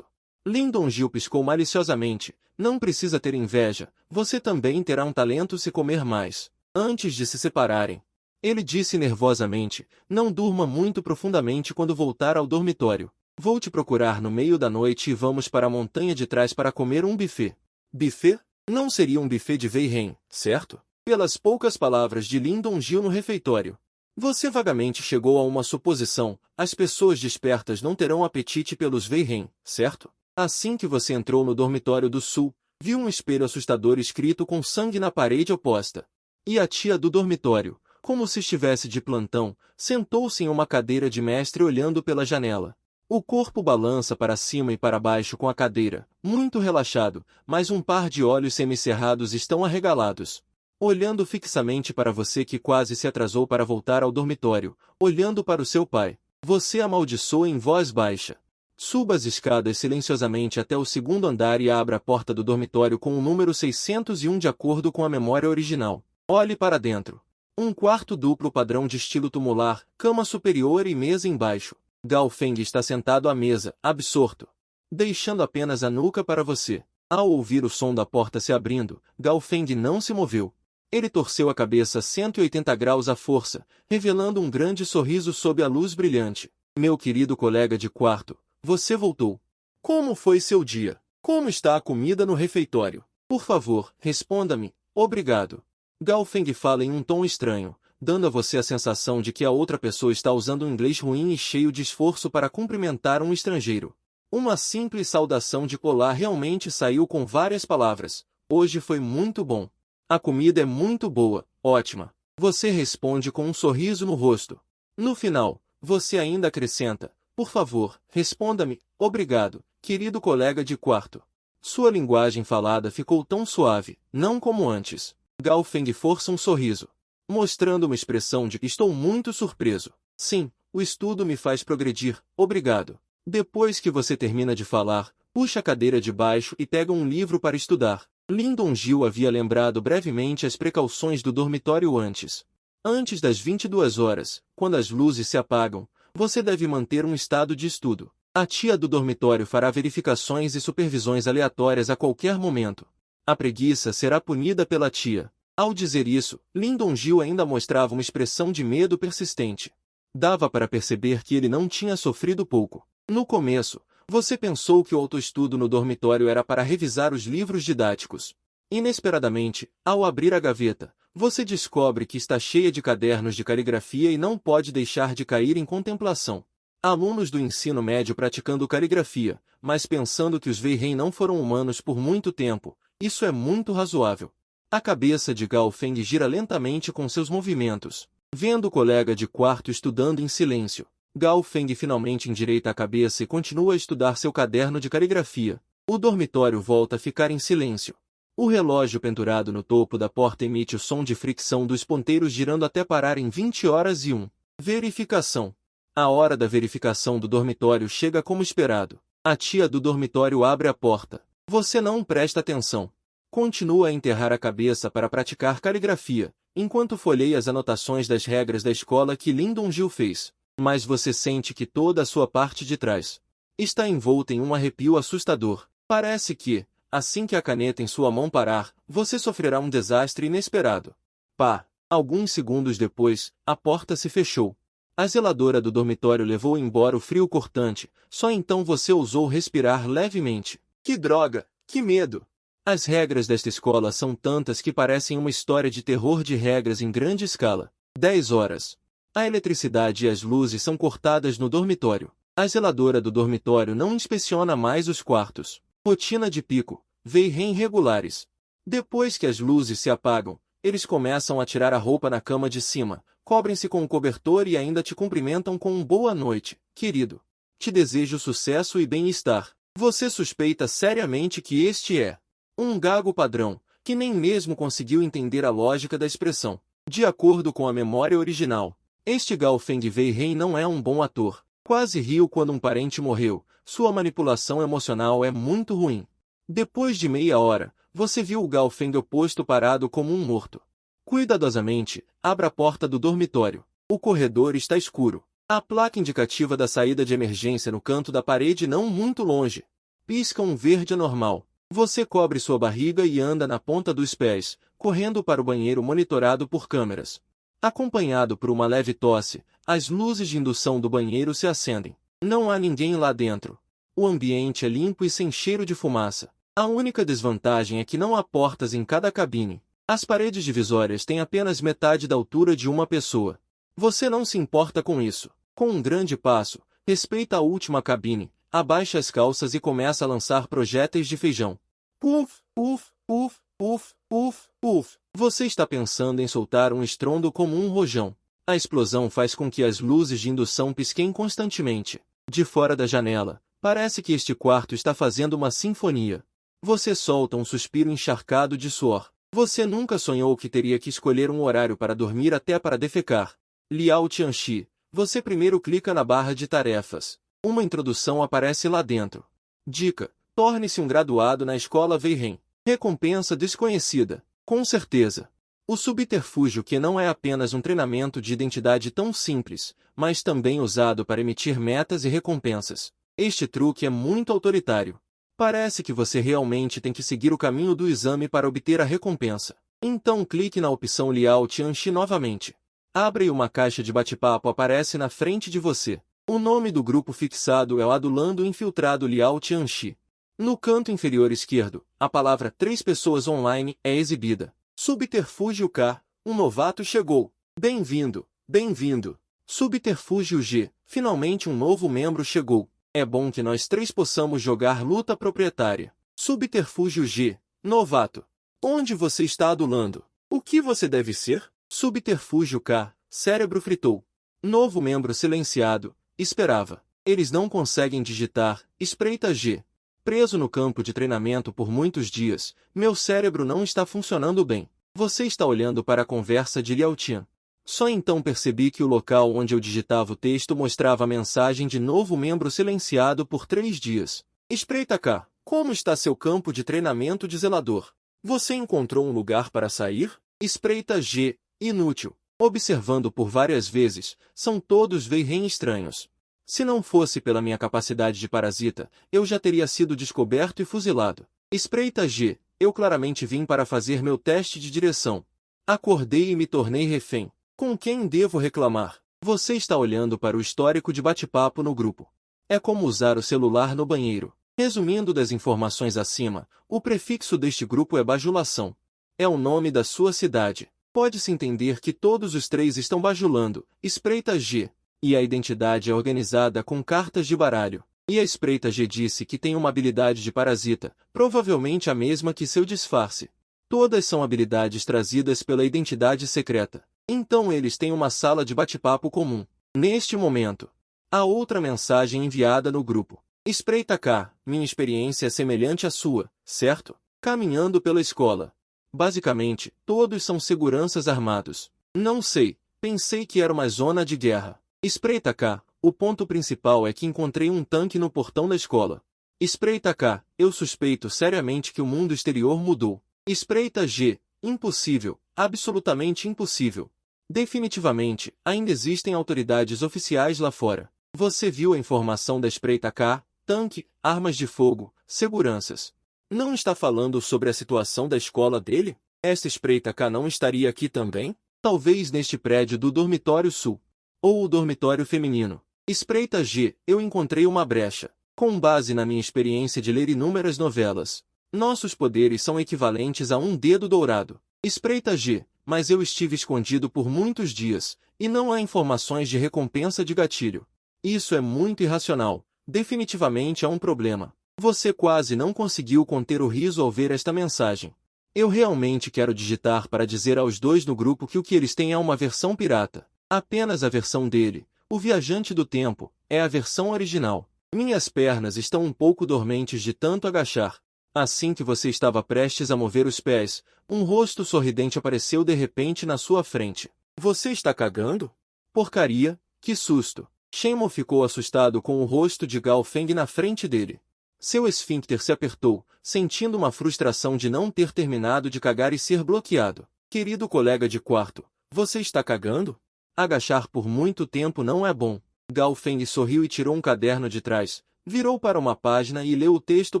Lyndon Gil piscou maliciosamente. Não precisa ter inveja. Você também terá um talento se comer mais. Antes de se separarem. Ele disse nervosamente, não durma muito profundamente quando voltar ao dormitório. Vou te procurar no meio da noite e vamos para a montanha de trás para comer um buffet. Buffet? Não seria um buffet de Weyhen, certo? Pelas poucas palavras de Lyndon Gil no refeitório. Você vagamente chegou a uma suposição, as pessoas despertas não terão apetite pelos Weyhen, certo? Assim que você entrou no dormitório do sul, viu um espelho assustador escrito com sangue na parede oposta. E a tia do dormitório, como se estivesse de plantão, sentou-se em uma cadeira de mestre olhando pela janela. O corpo balança para cima e para baixo com a cadeira, muito relaxado, mas um par de olhos semicerrados estão arregalados. Olhando fixamente para você que quase se atrasou para voltar ao dormitório, olhando para o seu pai. Você amaldiçoa em voz baixa. Suba as escadas silenciosamente até o segundo andar e abra a porta do dormitório com o número 601 de acordo com a memória original. Olhe para dentro. Um quarto duplo padrão de estilo tumular, cama superior e mesa embaixo. Gao Feng está sentado à mesa, absorto, deixando apenas a nuca para você. Ao ouvir o som da porta se abrindo, Gao Feng não se moveu. Ele torceu a cabeça 180 graus à força, revelando um grande sorriso sob a luz brilhante. Meu querido colega de quarto, você voltou. Como foi seu dia? Como está a comida no refeitório? Por favor, responda-me. Obrigado. Gao Feng fala em um tom estranho, dando a você a sensação de que a outra pessoa está usando um inglês ruim e cheio de esforço para cumprimentar um estrangeiro. Uma simples saudação de colar realmente saiu com várias palavras. Hoje foi muito bom. A comida é muito boa, ótima. Você responde com um sorriso no rosto. No final, você ainda acrescenta, por favor, responda-me, obrigado, querido colega de quarto. Sua linguagem falada ficou tão suave, não como antes. Gao Feng força um sorriso, mostrando uma expressão de estou muito surpreso. Sim, o estudo me faz progredir, obrigado. Depois que você termina de falar, puxa a cadeira de baixo e pega um livro para estudar. Lyndon Gil havia lembrado brevemente as precauções do dormitório antes. Antes das 22 horas, quando as luzes se apagam, você deve manter um estado de estudo. A tia do dormitório fará verificações e supervisões aleatórias a qualquer momento. A preguiça será punida pela tia. Ao dizer isso, Lyndon Gil ainda mostrava uma expressão de medo persistente. Dava para perceber que ele não tinha sofrido pouco. No começo, você pensou que o autoestudo no dormitório era para revisar os livros didáticos. Inesperadamente, ao abrir a gaveta, você descobre que está cheia de cadernos de caligrafia e não pode deixar de cair em contemplação. Alunos do ensino médio praticando caligrafia, mas pensando que os Weyhen não foram humanos por muito tempo, isso é muito razoável. A cabeça de Gao Feng gira lentamente com seus movimentos. Vendo o colega de quarto estudando em silêncio, Gao Feng finalmente endireita a cabeça e continua a estudar seu caderno de caligrafia. O dormitório volta a ficar em silêncio. O relógio pendurado no topo da porta emite o som de fricção dos ponteiros girando até parar em 20h01. Verificação. A hora da verificação do dormitório chega como esperado. A tia do dormitório abre a porta. Você não presta atenção. Continua a enterrar a cabeça para praticar caligrafia, enquanto folheia as anotações das regras da escola que Lyndon Gil fez. Mas você sente que toda a sua parte de trás está envolta em um arrepio assustador. Parece que, assim que a caneta em sua mão parar, você sofrerá um desastre inesperado. Pá! Alguns segundos depois, a porta se fechou. A zeladora do dormitório levou embora o frio cortante, só então você ousou respirar levemente. Que droga! Que medo! As regras desta escola são tantas que parecem uma história de terror de regras em grande escala. 10 horas. A eletricidade e as luzes são cortadas no dormitório. A zeladora do dormitório não inspeciona mais os quartos. Rotina de pico. Weyhen regulares. Depois que as luzes se apagam, eles começam a tirar a roupa na cama de cima, cobrem-se com o cobertor e ainda te cumprimentam com um boa noite, querido. Te desejo sucesso e bem-estar. Você suspeita seriamente que este é um gago padrão, que nem mesmo conseguiu entender a lógica da expressão. De acordo com a memória original, este Gao Fengwei não é um bom ator. Quase riu quando um parente morreu. Sua manipulação emocional é muito ruim. Depois de meia hora, você viu o Gao Feng posto parado como um morto. Cuidadosamente, abra a porta do dormitório. O corredor está escuro. A placa indicativa da saída de emergência no canto da parede não muito longe. Pisca um verde anormal. Você cobre sua barriga e anda na ponta dos pés, correndo para o banheiro monitorado por câmeras. Acompanhado por uma leve tosse, as luzes de indução do banheiro se acendem. Não há ninguém lá dentro. O ambiente é limpo e sem cheiro de fumaça. A única desvantagem é que não há portas em cada cabine. As paredes divisórias têm apenas metade da altura de uma pessoa. Você não se importa com isso. Com um grande passo, respeita a última cabine, abaixa as calças e começa a lançar projéteis de feijão. Uf, uf, uf, uf, uf, uf. Você está pensando em soltar um estrondo como um rojão. A explosão faz com que as luzes de indução pisquem constantemente. De fora da janela, parece que este quarto está fazendo uma sinfonia. Você solta um suspiro encharcado de suor. Você nunca sonhou que teria que escolher um horário para dormir até para defecar. Liao Tianxi, você primeiro clica na barra de tarefas. Uma introdução aparece lá dentro. Dica: torne-se um graduado na escola Wei-Ren. Recompensa desconhecida. Com certeza. O subterfúgio que não é apenas um treinamento de identidade tão simples, mas também usado para emitir metas e recompensas. Este truque é muito autoritário. Parece que você realmente tem que seguir o caminho do exame para obter a recompensa. Então clique na opção Liao Tianxi novamente. Abre e uma caixa de bate-papo aparece na frente de você. O nome do grupo fixado é o adulando infiltrado Liao Tianxi. No canto inferior esquerdo, a palavra 3 pessoas online é exibida. Subterfúgio K, um novato chegou. Bem-vindo, bem-vindo. Subterfúgio G, finalmente um novo membro chegou. É bom que nós 3 possamos jogar luta proprietária. Subterfúgio G, novato. Onde você está adulando? O que você deve ser? Subterfúgio K, cérebro fritou. Novo membro silenciado, esperava. Eles não conseguem digitar, espreita G. Preso no campo de treinamento por muitos dias, meu cérebro não está funcionando bem. Você está olhando para a conversa de Liao Tian. Só então percebi que o local onde eu digitava o texto mostrava a mensagem de novo membro silenciado por 3 dias. Espreita cá, como está seu campo de treinamento de zelador? Você encontrou um lugar para sair? Espreita G, inútil. Observando por várias vezes, são todos Wei-Ren estranhos. Se não fosse pela minha capacidade de parasita, eu já teria sido descoberto e fuzilado. Espreita G, eu claramente vim para fazer meu teste de direção. Acordei e me tornei refém. Com quem devo reclamar? Você está olhando para o histórico de bate-papo no grupo. É como usar o celular no banheiro. Resumindo das informações acima, o prefixo deste grupo é bajulação. É o nome da sua cidade. Pode-se entender que todos os 3 estão bajulando. Espreita G. E a identidade é organizada com cartas de baralho. E a espreita G disse que tem uma habilidade de parasita, provavelmente a mesma que seu disfarce. Todas são habilidades trazidas pela identidade secreta. Então eles têm uma sala de bate-papo comum. Neste momento, há outra mensagem enviada no grupo. Espreita cá, minha experiência é semelhante à sua, certo? Caminhando pela escola. Basicamente, todos são seguranças armados. Não sei, pensei que era uma zona de guerra. Espreita cá, o ponto principal é que encontrei um tanque no portão da escola. Espreita cá, eu suspeito seriamente que o mundo exterior mudou. Espreita G, impossível, absolutamente impossível. Definitivamente, ainda existem autoridades oficiais lá fora. Você viu a informação da espreita K, tanque, armas de fogo, seguranças. Não está falando sobre a situação da escola dele? Essa espreita K não estaria aqui também? Talvez neste prédio do dormitório sul. Ou o dormitório feminino. Espreita G, eu encontrei uma brecha. Com base na minha experiência de ler inúmeras novelas, nossos poderes são equivalentes a um dedo dourado. Espreita G, mas eu estive escondido por muitos dias, e não há informações de recompensa de gatilho. Isso é muito irracional. Definitivamente há um problema. Você quase não conseguiu conter o riso ao ver esta mensagem. Eu realmente quero digitar para dizer aos 2 no grupo que o que eles têm é uma versão pirata. Apenas a versão dele, o viajante do tempo, é a versão original. Minhas pernas estão um pouco dormentes de tanto agachar. Assim que você estava prestes a mover os pés, um rosto sorridente apareceu de repente na sua frente. Você está cagando? Porcaria, que susto! Shenmue ficou assustado com o rosto de Gao Feng na frente dele. Seu esfíncter se apertou, sentindo uma frustração de não ter terminado de cagar e ser bloqueado. Querido colega de quarto, você está cagando? Agachar por muito tempo não é bom. Gao Feng sorriu e tirou um caderno de trás, virou para uma página e leu o texto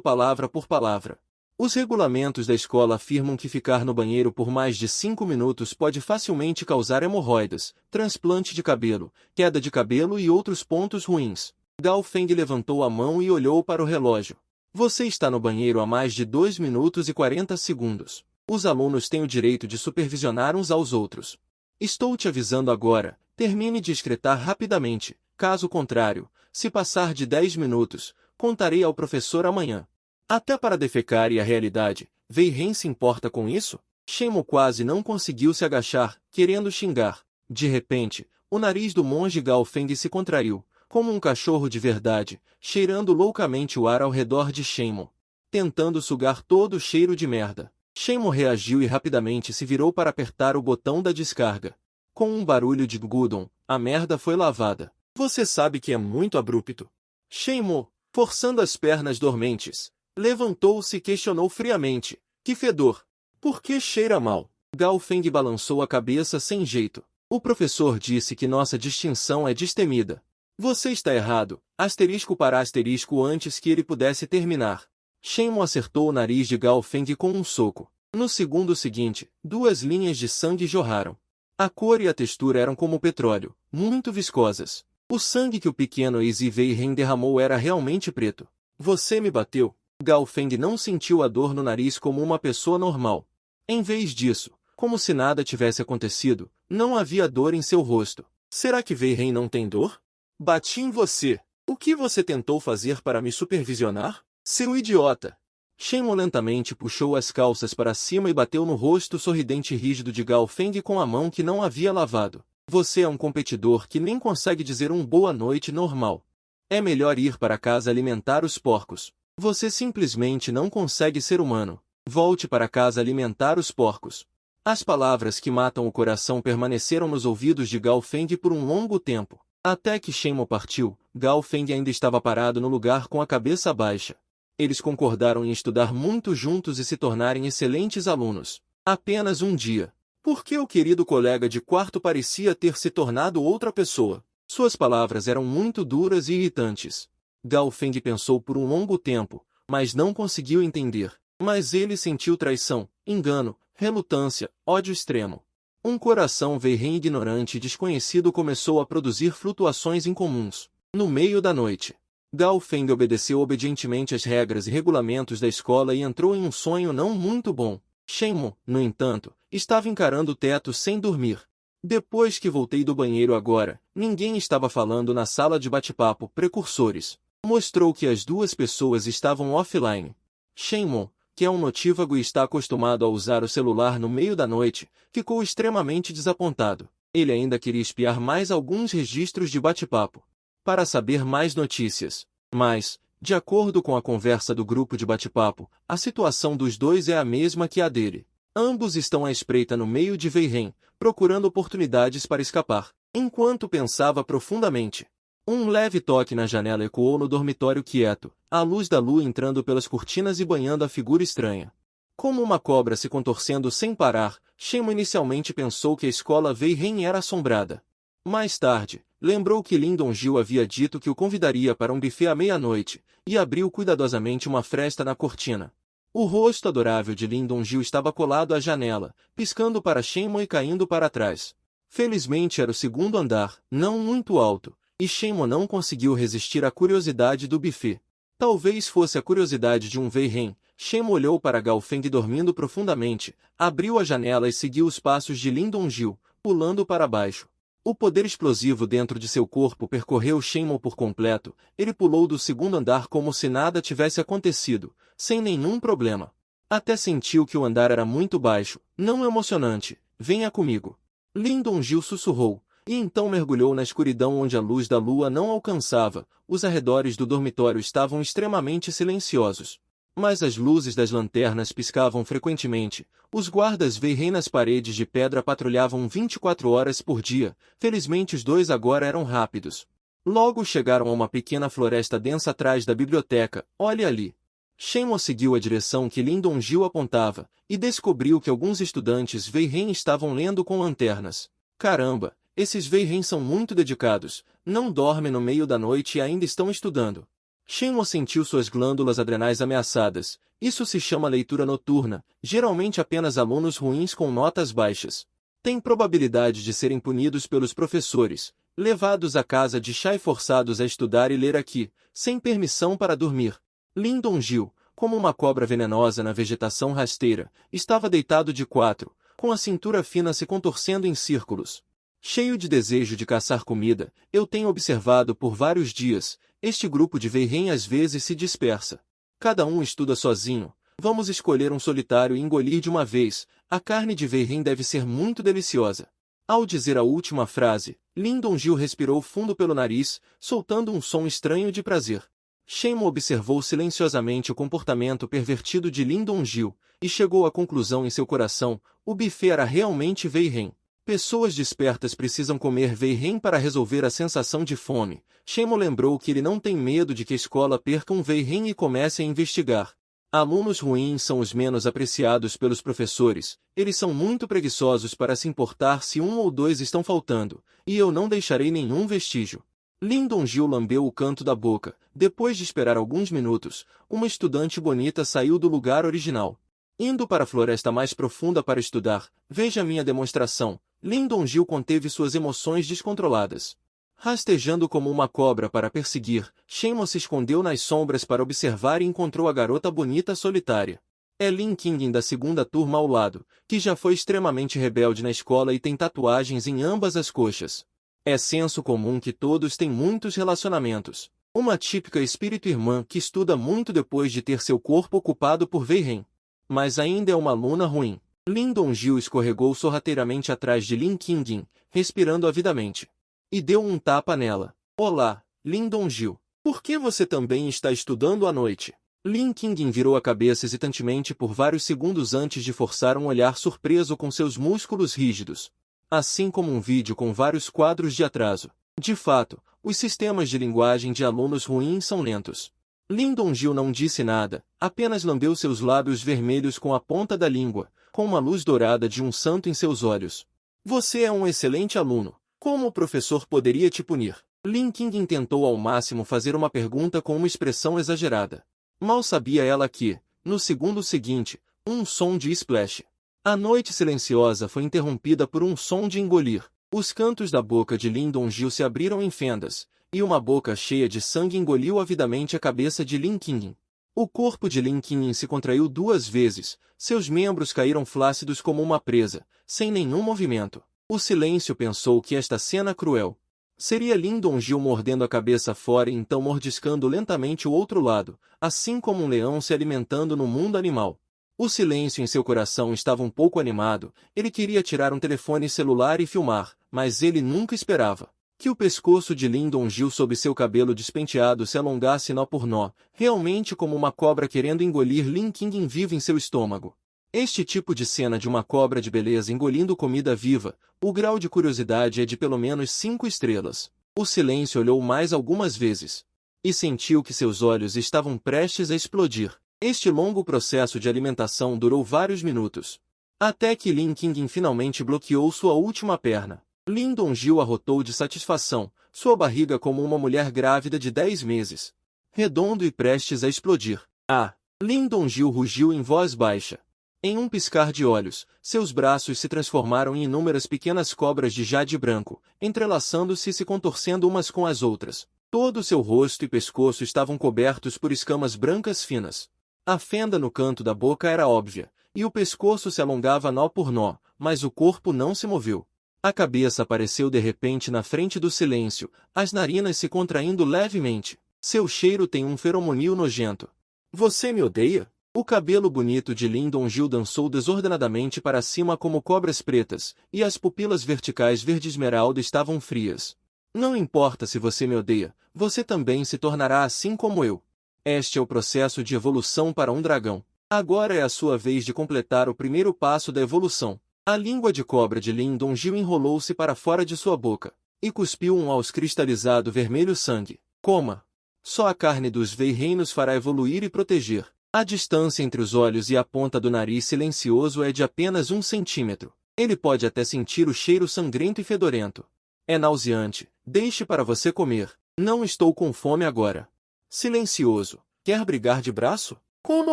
palavra por palavra. Os regulamentos da escola afirmam que ficar no banheiro por mais de 5 minutos pode facilmente causar hemorroidas, transplante de cabelo, queda de cabelo e outros pontos ruins. Gao Feng levantou a mão e olhou para o relógio. Você está no banheiro há mais de 2 minutos e 40 segundos. Os alunos têm o direito de supervisionar uns aos outros. Estou te avisando agora, termine de excretar rapidamente. Caso contrário, se passar de 10 minutos, contarei ao professor amanhã. Até para defecar e a realidade, Wei Ren se importa com isso? Shenmue quase não conseguiu se agachar, querendo xingar. De repente, o nariz do monge Gao Feng se contraiu, como um cachorro de verdade, cheirando loucamente o ar ao redor de Shenmue, tentando sugar todo o cheiro de merda. Shenmue reagiu e rapidamente se virou para apertar o botão da descarga. Com um barulho de gudon, a merda foi lavada. Você sabe que é muito abrupto. Shenmue, forçando as pernas dormentes, levantou-se e questionou friamente. Que fedor! Por que cheira mal? Gao Feng balançou a cabeça sem jeito. O professor disse que nossa distinção é destemida. Você está errado, asterisco para asterisco antes que ele pudesse terminar. Shenmue acertou o nariz de Gao Feng com um soco. No segundo seguinte, 2 linhas de sangue jorraram. A cor e a textura eram como petróleo, muito viscosas. O sangue que o pequeno Easy Wei Ren derramou era realmente preto. Você me bateu. Gao Feng não sentiu a dor no nariz como uma pessoa normal. Em vez disso, como se nada tivesse acontecido, não havia dor em seu rosto. Será que Wei Ren não tem dor? Bati em você. O que você tentou fazer para me supervisionar? Seu idiota! Shenmue lentamente puxou as calças para cima e bateu no rosto sorridente e rígido de Gao Feng com a mão que não havia lavado. Você é um competidor que nem consegue dizer um boa noite normal. É melhor ir para casa alimentar os porcos. Você simplesmente não consegue ser humano. Volte para casa alimentar os porcos. As palavras que matam o coração permaneceram nos ouvidos de Gao Feng por um longo tempo. Até que Shenmue partiu, Gao Feng ainda estava parado no lugar com a cabeça baixa. Eles concordaram em estudar muito juntos e se tornarem excelentes alunos. Apenas um dia. Por que o querido colega de quarto parecia ter se tornado outra pessoa? Suas palavras eram muito duras e irritantes. Gao Feng pensou por um longo tempo, mas não conseguiu entender. Mas ele sentiu traição, engano, relutância, ódio extremo. Um coração Wei Ren ignorante e desconhecido começou a produzir flutuações incomuns. No meio da noite, Gao Feng obedeceu obedientemente às regras e regulamentos da escola e entrou em um sonho não muito bom. Shenmue, no entanto, estava encarando o teto sem dormir. Depois que voltei do banheiro agora, ninguém estava falando na sala de bate-papo precursores. Mostrou que as 2 pessoas estavam offline. Shenmue, que é um notívago e está acostumado a usar o celular no meio da noite, ficou extremamente desapontado. Ele ainda queria espiar mais alguns registros de bate-papo, para saber mais notícias. Mas, de acordo com a conversa do grupo de bate-papo, a situação dos dois é a mesma que a dele. Ambos estão à espreita no meio de Wei Ren, procurando oportunidades para escapar. Enquanto pensava profundamente, um leve toque na janela ecoou no dormitório quieto, a luz da lua entrando pelas cortinas e banhando a figura estranha. Como uma cobra se contorcendo sem parar, Shenmue inicialmente pensou que a escola Wei Ren era assombrada. Mais tarde, lembrou que Lin Dongjiu havia dito que o convidaria para um buffet à meia-noite, e abriu cuidadosamente uma fresta na cortina. O rosto adorável de Lin Dongjiu estava colado à janela, piscando para Shenmue e caindo para trás. Felizmente era o segundo andar, não muito alto, e Shenmue não conseguiu resistir à curiosidade do buffet. Talvez fosse a curiosidade de um Wei Ren. Shenmue olhou para Gao Feng dormindo profundamente, abriu a janela e seguiu os passos de Lin Dongjiu, pulando para baixo. O poder explosivo dentro de seu corpo percorreu Shenmue por completo. Ele pulou do segundo andar como se nada tivesse acontecido, sem nenhum problema. Até sentiu que o andar era muito baixo. Não emocionante. Venha comigo. Lin Dongjiu sussurrou, E então mergulhou na escuridão onde a luz da lua não alcançava. Os arredores do dormitório estavam extremamente silenciosos. Mas as luzes das lanternas piscavam frequentemente. Os guardas Veyhen nas paredes de pedra patrulhavam 24 horas por dia. Felizmente os dois agora eram rápidos. Logo chegaram a uma pequena floresta densa atrás da biblioteca. Olhe ali. Shenmue seguiu a direção que Lin Dongjiu apontava, e descobriu que alguns estudantes Veyhen estavam lendo com lanternas. Caramba, esses Veyhen são muito dedicados, não dormem no meio da noite e ainda estão estudando. Shenmue sentiu suas glândulas adrenais ameaçadas. Isso se chama leitura noturna, geralmente apenas alunos ruins com notas baixas. Tem probabilidade de serem punidos pelos professores, levados à casa de chá e forçados a estudar e ler aqui, sem permissão para dormir. Lin Dongjiu, como uma cobra venenosa na vegetação rasteira, estava deitado de quatro, com a cintura fina se contorcendo em círculos. Cheio de desejo de caçar comida, eu tenho observado por vários dias, este grupo de Veyhen às vezes se dispersa. Cada um estuda sozinho. Vamos escolher um solitário e engolir de uma vez. A carne de Veyhen deve ser muito deliciosa. Ao dizer a última frase, Lin Dongjiu respirou fundo pelo nariz, soltando um som estranho de prazer. Shenmue observou silenciosamente o comportamento pervertido de Lin Dongjiu, e chegou à conclusão em seu coração, o buffet era realmente Veyhen. Pessoas despertas precisam comer Veyhen para resolver a sensação de fome. Shenmue lembrou que ele não tem medo de que a escola perca um Veyhen e comece a investigar. Alunos ruins são os menos apreciados pelos professores, eles são muito preguiçosos para se importar se um ou dois estão faltando, e eu não deixarei nenhum vestígio. Lin Dongjiu lambeu o canto da boca. Depois de esperar alguns minutos, uma estudante bonita saiu do lugar original. Indo para a floresta mais profunda para estudar, veja minha demonstração. Lin Dongjiu conteve suas emoções descontroladas. Rastejando como uma cobra para perseguir, Shenmue se escondeu nas sombras para observar e encontrou a garota bonita solitária. É Lin Qingyin da segunda turma ao lado, que já foi extremamente rebelde na escola e tem tatuagens em ambas as coxas. É senso comum que todos têm muitos relacionamentos. Uma típica espírito-irmã que estuda muito depois de ter seu corpo ocupado por Veyhen. Mas ainda é uma aluna ruim. Lin Dongjiu escorregou sorrateiramente atrás de Lin Qingyin, respirando avidamente. E deu um tapa nela. Olá, Lin Dongjiu. Por que você também está estudando à noite? Lin Qingyin virou a cabeça hesitantemente por vários segundos antes de forçar um olhar surpreso com seus músculos rígidos. Assim como um vídeo com vários quadros de atraso. De fato, os sistemas de linguagem de alunos ruins são lentos. Lin Dongjiu não disse nada, apenas lambeu seus lábios vermelhos com a ponta da língua, com uma luz dourada de um santo em seus olhos. Você é um excelente aluno. Como o professor poderia te punir? Lin Qingyin tentou ao máximo fazer uma pergunta com uma expressão exagerada. Mal sabia ela que, no segundo seguinte, um som de splash. A noite silenciosa foi interrompida por um som de engolir. Os cantos da boca de Lin Dongjiu se abriram em fendas, e uma boca cheia de sangue engoliu avidamente a cabeça de Lin Qingyin. O corpo de Lin Qingyin se contraiu 2 vezes, seus membros caíram flácidos como uma presa, sem nenhum movimento. O silêncio pensou que esta cena cruel seria Lin Dongjiu mordendo a cabeça fora e então mordiscando lentamente o outro lado, assim como um leão se alimentando no mundo animal. O silêncio em seu coração estava um pouco animado, ele queria tirar um telefone celular e filmar, mas ele nunca esperava que o pescoço de Lin Dongjiu sob seu cabelo despenteado se alongasse nó por nó, realmente como uma cobra querendo engolir Lin Qingyin vivo em seu estômago. Este tipo de cena de uma cobra de beleza engolindo comida viva, o grau de curiosidade é de pelo menos 5 estrelas. O silêncio olhou mais algumas vezes. E sentiu que seus olhos estavam prestes a explodir. Este longo processo de alimentação durou vários minutos. Até que Lin Qingyin finalmente bloqueou sua última perna. Lin Dongjiu arrotou de satisfação, sua barriga como uma mulher grávida de 10 meses. Redondo e prestes a explodir. Ah! Lin Dongjiu rugiu em voz baixa. Em um piscar de olhos, seus braços se transformaram em inúmeras pequenas cobras de jade branco, entrelaçando-se e se contorcendo umas com as outras. Todo seu rosto e pescoço estavam cobertos por escamas brancas finas. A fenda no canto da boca era óbvia, e o pescoço se alongava nó por nó, mas o corpo não se moveu. A cabeça apareceu de repente na frente do silêncio, as narinas se contraindo levemente. Seu cheiro tem um feromonil nojento. Você me odeia? O cabelo bonito de Lin Dongjiu dançou desordenadamente para cima como cobras pretas, e as pupilas verticais verde-esmeralda estavam frias. Não importa se você me odeia, você também se tornará assim como eu. Este é o processo de evolução para um dragão. Agora é a sua vez de completar o primeiro passo da evolução. A língua de cobra de Lin Dongjiu enrolou-se para fora de sua boca, e cuspiu um aos cristalizado vermelho sangue. Coma! Só a carne dos Wei-reinos fará evoluir e proteger. A distância entre os olhos e a ponta do nariz silencioso é de apenas 1 centímetro. Ele pode até sentir o cheiro sangrento e fedorento. É nauseante. Deixe para você comer. Não estou com fome agora. Silencioso. Quer brigar de braço? Coma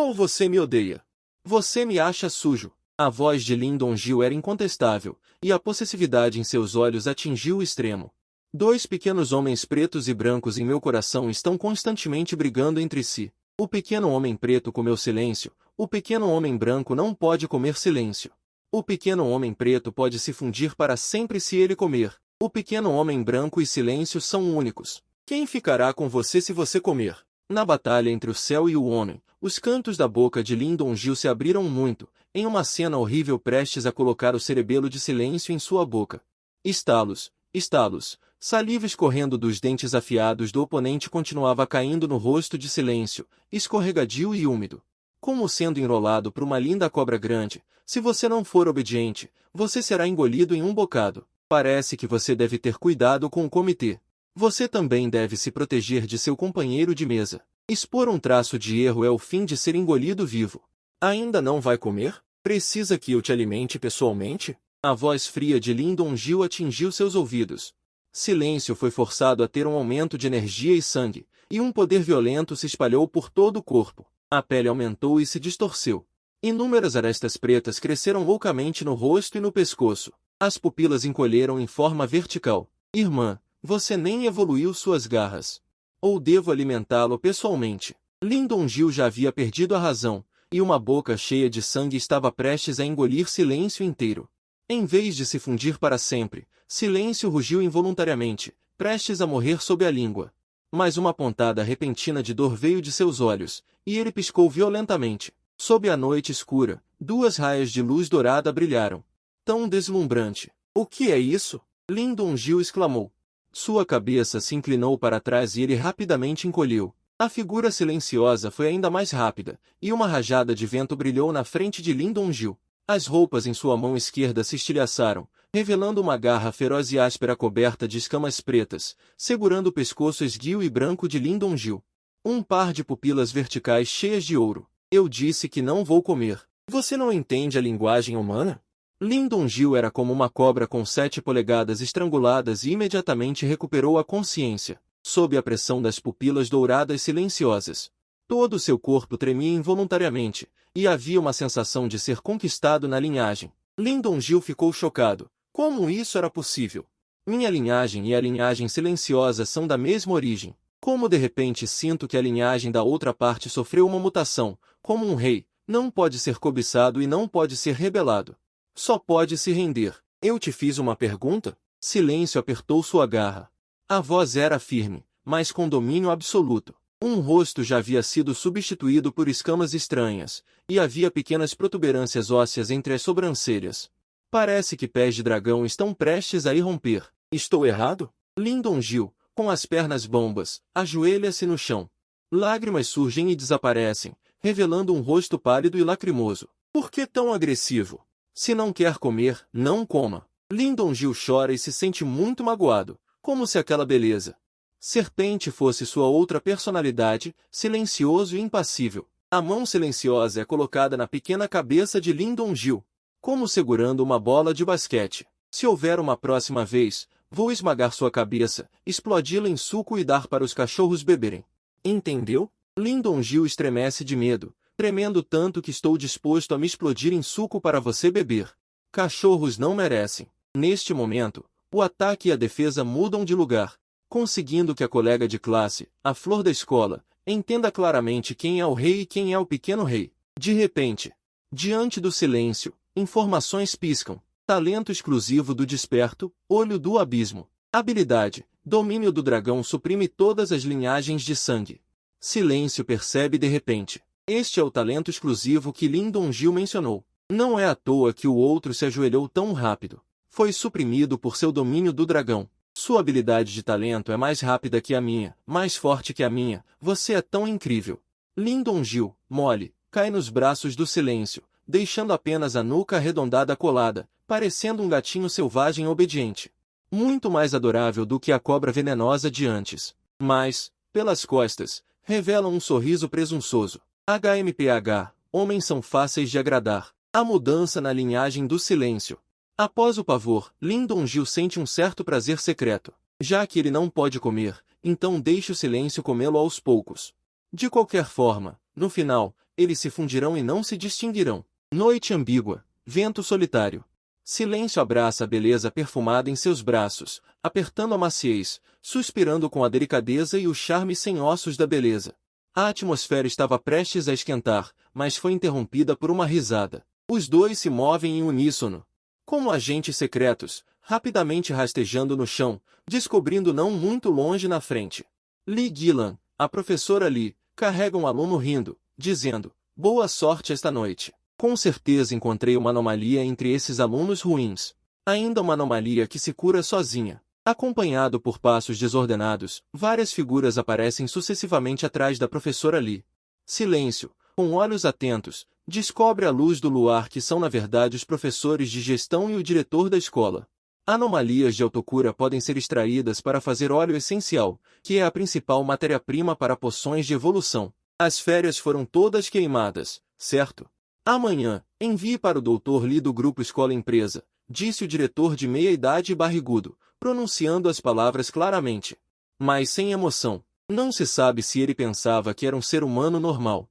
ou você me odeia? Você me acha sujo. A voz de Lin Dongjiu era incontestável, e a possessividade em seus olhos atingiu o extremo. 2 pequenos homens pretos e brancos em meu coração estão constantemente brigando entre si. O pequeno homem preto comeu silêncio, o pequeno homem branco não pode comer silêncio. O pequeno homem preto pode se fundir para sempre se ele comer. O pequeno homem branco e silêncio são únicos. Quem ficará com você se você comer? Na batalha entre o céu e o homem, os cantos da boca de Lin Dongjiu se abriram muito, em uma cena horrível prestes a colocar o cerebelo de silêncio em sua boca. Estalos, estalos, saliva escorrendo dos dentes afiados do oponente continuava caindo no rosto de silêncio, escorregadio e úmido. Como sendo enrolado por uma linda cobra grande, se você não for obediente, você será engolido em um bocado. Parece que você deve ter cuidado com o comitê. Você também deve se proteger de seu companheiro de mesa. Expor um traço de erro é o fim de ser engolido vivo. Ainda não vai comer? Precisa que eu te alimente pessoalmente? A voz fria de Lin Dongjiu atingiu seus ouvidos. Silêncio foi forçado a ter um aumento de energia e sangue, e um poder violento se espalhou por todo o corpo. A pele aumentou e se distorceu. Inúmeras arestas pretas cresceram loucamente no rosto e no pescoço. As pupilas encolheram em forma vertical. Irmã, você nem evoluiu suas garras. Ou devo alimentá-lo pessoalmente? Lin Dongjiu já havia perdido a razão, e uma boca cheia de sangue estava prestes a engolir silêncio inteiro. Em vez de se fundir para sempre, silêncio rugiu involuntariamente, prestes a morrer sob a língua. Mas uma pontada repentina de dor veio de seus olhos, e ele piscou violentamente. Sob a noite escura, 2 raias de luz dourada brilharam. Tão deslumbrante. O que é isso? Lin Dongjiu exclamou. Sua cabeça se inclinou para trás e ele rapidamente encolheu. A figura silenciosa foi ainda mais rápida, e uma rajada de vento brilhou na frente de Lin Dongjiu. As roupas em sua mão esquerda se estilhaçaram, revelando uma garra feroz e áspera coberta de escamas pretas, segurando o pescoço esguio e branco de Lin Dongjiu. Um par de pupilas verticais cheias de ouro. Eu disse que não vou comer. Você não entende a linguagem humana? Lin Dongjiu era como uma cobra com 7 polegadas estranguladas e imediatamente recuperou a consciência, sob a pressão das pupilas douradas silenciosas. Todo seu corpo tremia involuntariamente, e havia uma sensação de ser conquistado na linhagem. Lin Dongjiu ficou chocado. Como isso era possível? Minha linhagem e a linhagem silenciosa são da mesma origem. Como de repente sinto que a linhagem da outra parte sofreu uma mutação, como um rei, não pode ser cobiçado e não pode ser rebelado. Só pode se render. Eu te fiz uma pergunta? Silêncio apertou sua garra. A voz era firme, mas com domínio absoluto. Um rosto já havia sido substituído por escamas estranhas, e havia pequenas protuberâncias ósseas entre as sobrancelhas. Parece que pés de dragão estão prestes a irromper. Estou errado? Lin Dongjiu, com as pernas bombas, ajoelha-se no chão. Lágrimas surgem e desaparecem, revelando um rosto pálido e lacrimoso. Por que tão agressivo? Se não quer comer, não coma. Lin Dongjiu chora e se sente muito magoado, como se aquela beleza serpente fosse sua outra personalidade, silencioso e impassível. A mão silenciosa é colocada na pequena cabeça de Lin Dongjiu, como segurando uma bola de basquete. Se houver uma próxima vez, vou esmagar sua cabeça, explodi-la em suco e dar para os cachorros beberem. Entendeu? Lin Dongjiu estremece de medo, tremendo tanto que estou disposto a me explodir em suco para você beber. Cachorros não merecem. Neste momento, o ataque e a defesa mudam de lugar, conseguindo que a colega de classe, a flor da escola, entenda claramente quem é o rei e quem é o pequeno rei. De repente, diante do silêncio, informações piscam. Talento exclusivo do desperto, olho do abismo. Habilidade, domínio do dragão suprime todas as linhagens de sangue. Silêncio percebe de repente. Este é o talento exclusivo que Lin Dongzhi mencionou. Não é à toa que o outro se ajoelhou tão rápido. Foi suprimido por seu domínio do dragão. Sua habilidade de talento é mais rápida que a minha, mais forte que a minha. Você é tão incrível. Lin Dongzhi, mole, cai nos braços do silêncio, deixando apenas a nuca arredondada colada, parecendo um gatinho selvagem obediente. Muito mais adorável do que a cobra venenosa de antes. Mas, pelas costas, revela um sorriso presunçoso. HMPH, homens são fáceis de agradar. A mudança na linhagem do silêncio. Após o pavor, Lin Dongzhi sente um certo prazer secreto. Já que ele não pode comer, então deixe o silêncio comê-lo aos poucos. De qualquer forma, no final, eles se fundirão e não se distinguirão. Noite ambígua, vento solitário. Silêncio abraça a beleza perfumada em seus braços, apertando a maciez, suspirando com a delicadeza e o charme sem ossos da beleza. A atmosfera estava prestes a esquentar, mas foi interrompida por uma risada. Os dois se movem em uníssono. Como agentes secretos, rapidamente rastejando no chão, descobrindo não muito longe na frente. Li Guilan, a professora Li, carrega um aluno rindo, dizendo, boa sorte esta noite. Com certeza encontrei uma anomalia entre esses alunos ruins. Ainda uma anomalia que se cura sozinha. Acompanhado por passos desordenados, várias figuras aparecem sucessivamente atrás da professora Li. Silêncio, com olhos atentos, descobre à luz do luar que são na verdade os professores de gestão e o diretor da escola. Anomalias de autocura podem ser extraídas para fazer óleo essencial, que é a principal matéria-prima para poções de evolução. As férias foram todas queimadas, certo? Amanhã, envie para o Dr. Li do grupo Escola Empresa, disse o diretor de meia-idade e barrigudo, pronunciando as palavras claramente. Mas sem emoção. Não se sabe se ele pensava que era um ser humano normal.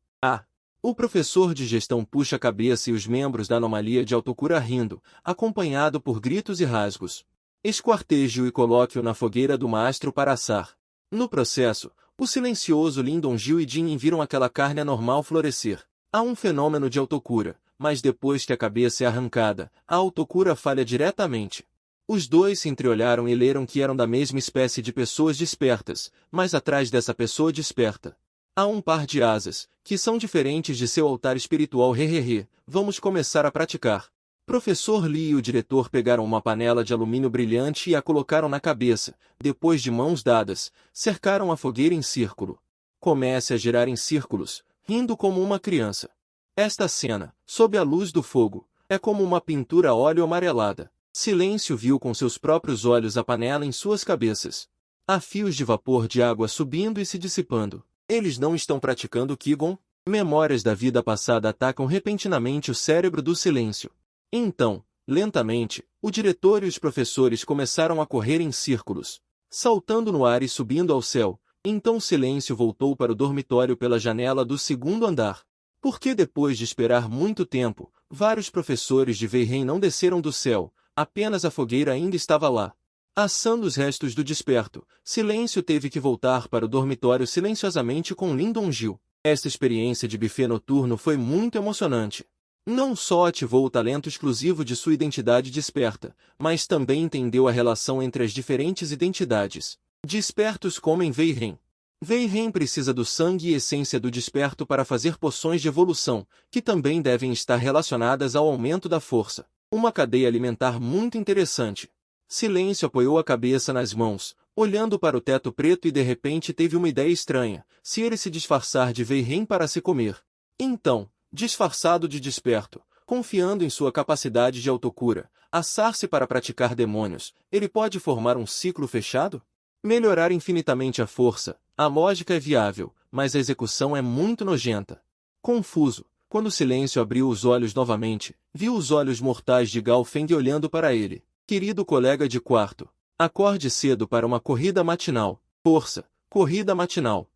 O professor de gestão puxa a cabeça e os membros da anomalia de autocura rindo, acompanhado por gritos e rasgos. Esquarteje-o e coloque-o na fogueira do mastro para assar. No processo, o silencioso Lin Dongzhi e Jin viram aquela carne anormal florescer. Há um fenômeno de autocura, mas depois que a cabeça é arrancada, a autocura falha diretamente. Os dois se entreolharam e leram que eram da mesma espécie de pessoas despertas, mas atrás dessa pessoa desperta há um par de asas, que são diferentes de seu altar espiritual. Vamos começar a praticar. Professor Li e o diretor pegaram uma panela de alumínio brilhante e a colocaram na cabeça. Depois de mãos dadas, cercaram a fogueira em círculo. Comece a girar em círculos, rindo como uma criança. Esta cena, sob a luz do fogo, é como uma pintura a óleo amarelada. Silêncio viu com seus próprios olhos a panela em suas cabeças. Há fios de vapor de água subindo e se dissipando. Eles não estão praticando Qigong? Memórias da vida passada atacam repentinamente o cérebro do silêncio. Então, lentamente, o diretor e os professores começaram a correr em círculos, saltando no ar e subindo ao céu. Então o silêncio voltou para o dormitório pela janela do segundo andar. Porque depois de esperar muito tempo, vários professores de Wei-Ren não desceram do céu, apenas a fogueira ainda estava lá. Assando os restos do desperto, Silêncio teve que voltar para o dormitório silenciosamente com Lin Dongzhi. Esta experiência de buffet noturno foi muito emocionante. Não só ativou o talento exclusivo de sua identidade desperta, mas também entendeu a relação entre as diferentes identidades. Despertos comem Wei-Ren. Wei-Ren precisa do sangue e essência do desperto para fazer poções de evolução, que também devem estar relacionadas ao aumento da força. Uma cadeia alimentar muito interessante. Silêncio apoiou a cabeça nas mãos, olhando para o teto preto e de repente teve uma ideia estranha. Se ele se disfarçar de Wei-Ren para se comer. Então, disfarçado de desperto, confiando em sua capacidade de autocura, assar-se para praticar demônios, ele pode formar um ciclo fechado? Melhorar infinitamente a força, a lógica é viável, mas a execução é muito nojenta. Confuso, quando Silêncio abriu os olhos novamente, viu os olhos mortais de Gao Feng olhando para ele. Querido colega de quarto, acorde cedo para uma corrida matinal. Força, corrida matinal.